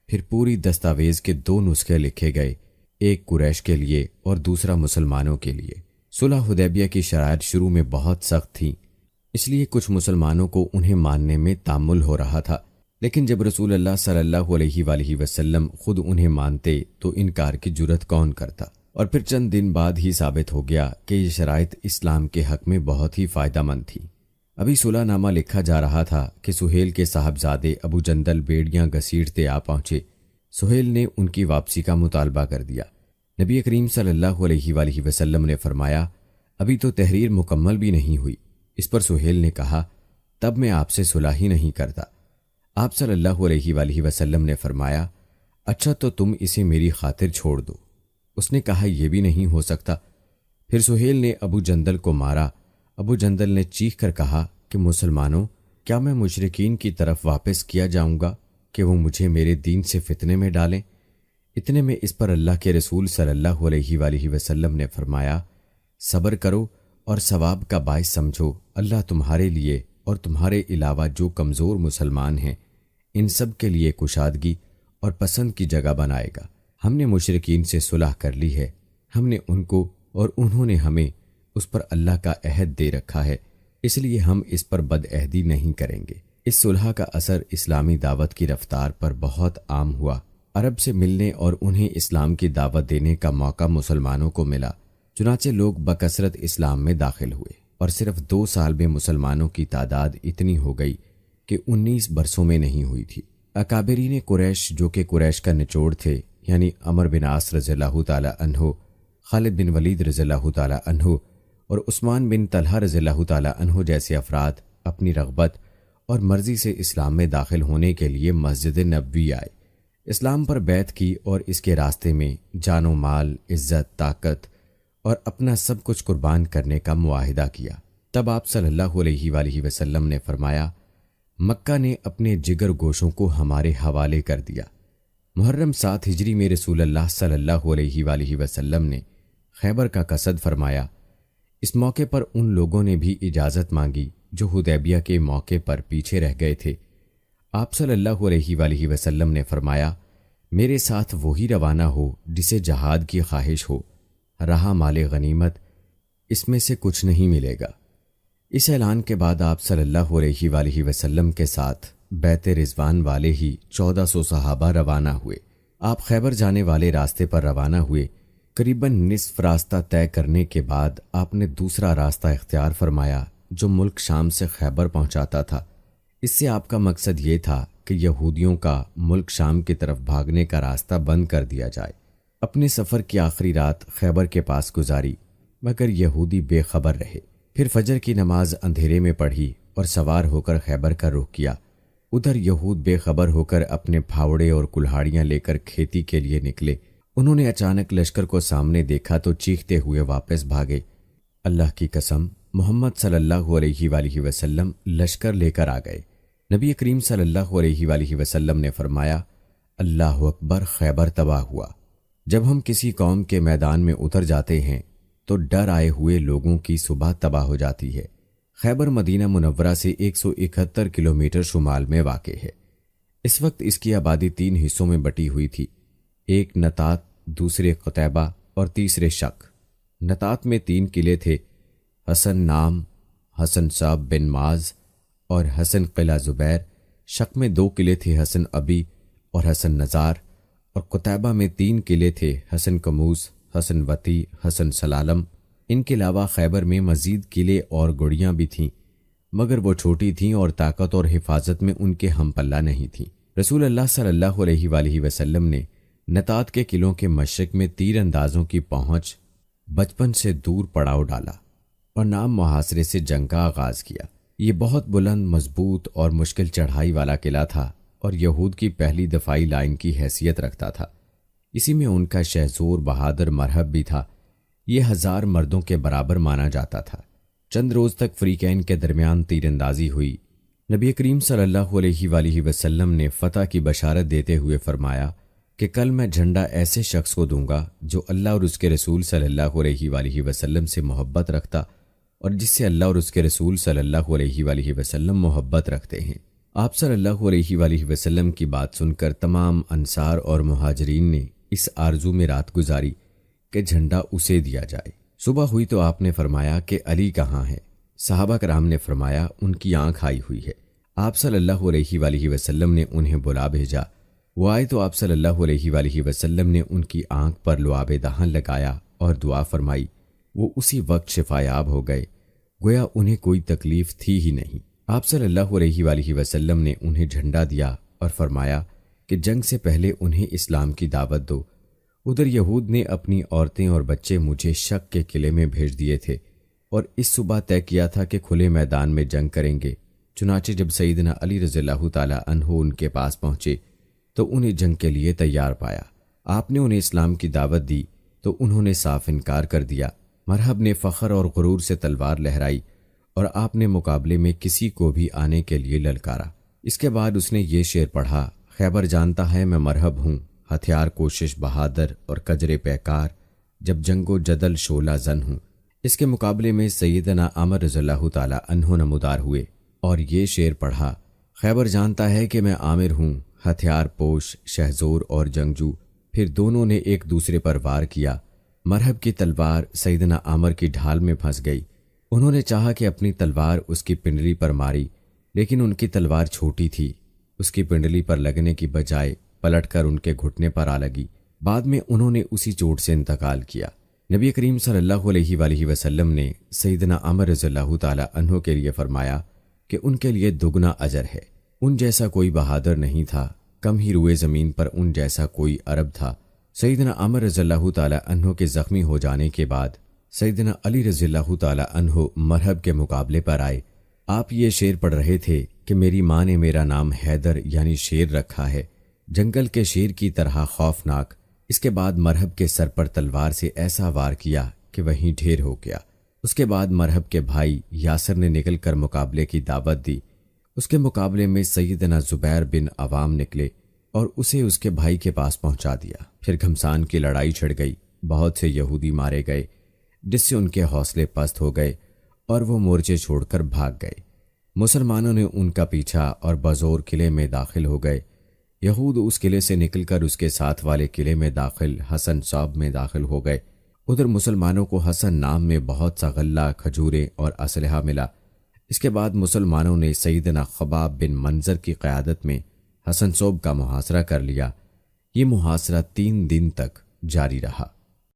پھر پوری دستاویز کے 2 نسخے لکھے گئے، ایک قریش کے لیے اور دوسرا مسلمانوں کے لیے۔ صلح حدیبیہ کی شرائط شروع میں بہت سخت تھیں، اس لیے کچھ مسلمانوں کو انہیں ماننے میں تعمل ہو رہا تھا، لیکن جب رسول اللہ صلی اللہ علیہ وآلہ وسلم خود انہیں مانتے تو انکار کی جرت کون کرتا؟ اور پھر چند دن بعد ہی ثابت ہو گیا کہ یہ شرائط اسلام کے حق میں بہت ہی فائدہ مند تھی۔ ابھی صلح نامہ لکھا جا رہا تھا کہ سہیل کے صاحبزادے ابو جندل بیڑیاں گھسیٹتے آ پہنچے۔ سہیل نے ان کی واپسی کا مطالبہ کر دیا۔ نبی کریم صلی اللہ علیہ وآلہ وسلم نے فرمایا، ابھی تو تحریر مکمل بھی نہیں ہوئی۔ اس پر سہیل نے کہا، تب میں آپ سے صلح ہی نہیں کرتا۔ آپ صلی اللہ علیہ وآلہ وسلم نے فرمایا، اچھا تو تم اسے میری خاطر چھوڑ دو۔ اس نے کہا، یہ بھی نہیں ہو سکتا۔ پھر سہیل نے ابو جندل کو مارا۔ ابو جندل نے چیخ کر کہا کہ مسلمانوں، کیا میں مشرکین کی طرف واپس کیا جاؤں گا کہ وہ مجھے میرے دین سے فتنے میں ڈالیں؟ اتنے میں اس پر اللہ کے رسول صلی اللہ علیہ وآلہ وسلم نے فرمایا، صبر کرو اور ثواب کا باعث سمجھو، اللہ تمہارے لیے اور تمہارے علاوہ جو کمزور مسلمان ہیں ان سب کے لیے کشادگی اور پسند کی جگہ بنائے گا۔ ہم نے مشرکین سے صلح کر لی ہے، ہم نے ان کو اور انہوں نے ہمیں اس پر اللہ کا عہد دے رکھا ہے، اس لیے ہم اس پر بد عہدی نہیں کریں گے۔ اس صلح کا اثر اسلامی دعوت کی رفتار پر بہت عام ہوا۔ عرب سے ملنے اور انہیں اسلام کی دعوت دینے کا موقع مسلمانوں کو ملا، چنانچہ لوگ بکثرت اسلام میں داخل ہوئے، اور صرف 2 سال میں مسلمانوں کی تعداد اتنی ہو گئی کہ 19 برسوں میں نہیں ہوئی تھی۔ اکابرین قریش جو کہ قریش کا نچوڑ تھے، یعنی عمر بن عاص رضی اللہ تعالی عنہ، خالد بن ولید رضی اللہ تعالی عنہ اور عثمان بن طلحہ رضی اللہ تعالی عنہ جیسے افراد اپنی رغبت اور مرضی سے اسلام میں داخل ہونے کے لیے مسجد نبوی آئے، اسلام پر بیعت کی اور اس کے راستے میں جان و مال، عزت، طاقت اور اپنا سب کچھ قربان کرنے کا معاہدہ کیا۔ تب آپ صلی اللہ علیہ وآلہ وسلم نے فرمایا، مکہ نے اپنے جگر گوشوں کو ہمارے حوالے کر دیا۔ محرم 7 ہجری میں رسول اللہ صلی اللہ علیہ وآلہ وسلم نے خیبر کا قصد فرمایا۔ اس موقع پر ان لوگوں نے بھی اجازت مانگی جو حدیبیہ کے موقع پر پیچھے رہ گئے تھے۔ آپ صلی اللہ علیہ وآلہ وسلم نے فرمایا، میرے ساتھ وہی روانہ ہو جسے جہاد کی خواہش ہو، رہا مال غنیمت، اس میں سے کچھ نہیں ملے گا۔ اس اعلان کے بعد آپ صلی اللہ علیہ وآلہ وسلم کے ساتھ بیت رضوان والے ہی 1400 صحابہ روانہ ہوئے۔ آپ خیبر جانے والے راستے پر روانہ ہوئے۔ قریباً نصف راستہ طے کرنے کے بعد آپ نے دوسرا راستہ اختیار فرمایا جو ملک شام سے خیبر پہنچاتا تھا۔ اس سے آپ کا مقصد یہ تھا کہ یہودیوں کا ملک شام کی طرف بھاگنے کا راستہ بند کر دیا جائے۔ اپنے سفر کی آخری رات خیبر کے پاس گزاری، مگر یہودی بے خبر رہے۔ پھر فجر کی نماز اندھیرے میں پڑھی اور سوار ہو کر خیبر کا رخ کیا۔ ادھر یہود بے خبر ہو کر اپنے پھاوڑے اور کلہاڑیاں لے کر کھیتی کے لیے نکلے۔ انہوں نے اچانک لشکر کو سامنے دیکھا تو چیختے ہوئے واپس بھاگے۔ اللہ کی قسم، محمد صلی اللہ علیہ وآلہ وسلم لشکر لے کر آ گئے۔ نبی کریم صلی اللہ علیہ وآلہ وسلم نے فرمایا، اللہ اکبر، خیبر تباہ ہوا۔ جب ہم کسی قوم کے میدان میں اتر جاتے ہیں تو ڈر آئے ہوئے لوگوں کی صبح تباہ ہو جاتی ہے۔ خیبر مدینہ منورہ سے 171 کلومیٹر شمال میں واقع ہے۔ اس وقت اس کی آبادی 3 حصوں میں بٹی ہوئی تھی، ایک نطات، دوسرے قتیبہ اور تیسرے شک۔ نطات میں 3 قلعے تھے، حسن نام، حسن صعب بن معاذ اور حسن قلعہ زبیر۔ شک میں 2 قلعے تھے، حسن ابی اور حسن نزار، اور قتیبہ میں 3 قلعے تھے، حسن کموس، حسن وطی، حسن سلالم۔ ان کے علاوہ خیبر میں مزید قلعے اور گڑیاں بھی تھیں، مگر وہ چھوٹی تھیں اور طاقت اور حفاظت میں ان کے ہم پلہ نہیں تھیں۔ رسول اللہ صلی اللہ علیہ وآلہ وسلم نے نطات کے قلعوں کے مشرق میں تیر اندازوں کی پہنچ بچپن سے دور پڑاؤ ڈالا اور نام محاصرے سے جنگ کا آغاز کیا۔ یہ بہت بلند، مضبوط اور مشکل چڑھائی والا قلعہ تھا اور یہود کی پہلی دفاعی لائن کی حیثیت رکھتا تھا۔ اسی میں ان کا شہزور بہادر مرہب بھی تھا۔ یہ 1000 مردوں کے برابر مانا جاتا تھا۔ چند روز تک فریقین کے درمیان تیر اندازی ہوئی۔ نبی کریم صلی اللہ علیہ وآلہ وسلم نے فتح کی بشارت دیتے ہوئے فرمایا کہ کل میں جھنڈا ایسے شخص کو دوں گا جو اللہ اور اس کے رسول صلی اللہ علیہ وآلہ وسلم سے محبت رکھتا اور جس سے اللہ اور اس کے رسول صلی اللہ علیہ وآلہ وسلم محبت رکھتے ہیں۔ آپ صلی اللہ علیہ وآلہ وسلم کی بات سن کر تمام انصار اور مہاجرین نے اس آرزو میں رات گزاری کہ جھنڈا اسے دیا جائے۔ صبح ہوئی تو آپ نے فرمایا کہ علی کہاں ہے؟ صحابہ کرام نے فرمایا ان کی آنکھ آئی ہوئی ہے۔ آپ صلی اللہ علیہ وآلہ وسلم نے انہیں بلا بھیجا۔ وہ آئے تو آپ صلی اللہ علیہ وآلہ وسلم نے ان کی آنکھ پر لعاب دہن لگایا اور دعا فرمائی۔ وہ اسی وقت شفایاب ہو گئے، گویا انہیں کوئی تکلیف تھی ہی نہیں۔ آپ صلی اللہ علیہ وآلہ وسلم نے انہیں جھنڈا دیا اور فرمایا کہ جنگ سے پہلے انہیں اسلام کی دعوت دو۔ ادھر یہود نے اپنی عورتیں اور بچے مجھے شک کے قلعے میں بھیج دیے تھے اور اس صبح طے کیا تھا کہ کھلے میدان میں جنگ کریں گے۔ چنانچہ جب سیدنا علی رضی اللہ تعالی عنہ ان کے پاس پہنچے تو انہیں جنگ کے لیے تیار پایا۔ آپ نے انہیں اسلام کی دعوت دی تو انہوں نے صاف انکار کر دیا۔ مرہب نے فخر اور غرور سے تلوار لہرائی اور آپ نے مقابلے میں کسی کو بھی آنے کے لیے للکارا۔ اس کے بعد اس نے یہ شعر پڑھا، خیبر جانتا ہے میں مرہب ہوں، ہتھیار کوشش بہادر اور کجرے پیکار، جب جنگ و جدل شعلہ زن ہوں۔ اس کے مقابلے میں سیدنا عمر رضی اللہ تعالی عنہ نمودار ہوئے اور یہ شعر پڑھا، خیبر جانتا ہے کہ میں عامر ہوں، ہتھیار پوش، شہزور اور جنگجو۔ پھر دونوں نے ایک دوسرے پر وار کیا۔ مرہب کی تلوار سیدنا عامر کی ڈھال میں پھنس گئی۔ انہوں نے چاہا کہ اپنی تلوار اس کی پنڈلی پر ماری، لیکن ان کی تلوار چھوٹی تھی، اس کی پنڈلی پر لگنے کی بجائے پلٹ کر ان کے گھٹنے پر آ لگی۔ بعد میں انہوں نے اسی چوٹ سے انتقال کیا۔ نبی کریم صلی اللہ علیہ وآلہ وسلم نے سیدنا عمر رضی اللہ تعالی عنہ کے لیے فرمایا کہ ان کے لیے دگنا اجر ہے۔ ان جیسا کوئی بہادر نہیں تھا، کم ہی روئے زمین پر ان جیسا کوئی عرب تھا۔ سیدنا عمر رضی اللہ تعالی عنہ کے زخمی ہو جانے کے بعد سیدنا علی رضی اللہ تعالی عنہ مرہب کے مقابلے پر آئے۔ آپ یہ شعر پڑھ رہے تھے کہ میری ماں نے میرا نام حیدر یعنی شیر رکھا ہے، جنگل کے شیر کی طرح خوفناک۔ اس کے بعد مرہب کے سر پر تلوار سے ایسا وار کیا کہ وہیں ڈھیر ہو گیا۔ اس کے بعد مرہب کے بھائی یاسر نے نکل کر مقابلے کی دعوت دی۔ اس کے مقابلے میں سیدنا زبیر بن عوام نکلے اور اسے اس کے بھائی کے پاس پہنچا دیا۔ پھر گھمسان کی لڑائی چھڑ گئی، بہت سے یہودی مارے گئے، جس سے ان کے حوصلے پست ہو گئے اور وہ مورچے چھوڑ کر بھاگ گئے۔ مسلمانوں نے ان کا پیچھا اور بزور قلعے میں داخل ہو گئے۔ یہود اس قلعے سے نکل کر اس کے ساتھ والے قلعے میں داخل حسن صوب میں داخل ہو گئے۔ ادھر مسلمانوں کو حسن نام میں بہت سا غلہ، کھجوریں اور اسلحہ ملا۔ اس کے بعد مسلمانوں نے سیدنا خباب بن منظر کی قیادت میں حسن صوب کا محاصرہ کر لیا۔ یہ محاصرہ 3 دن تک جاری رہا۔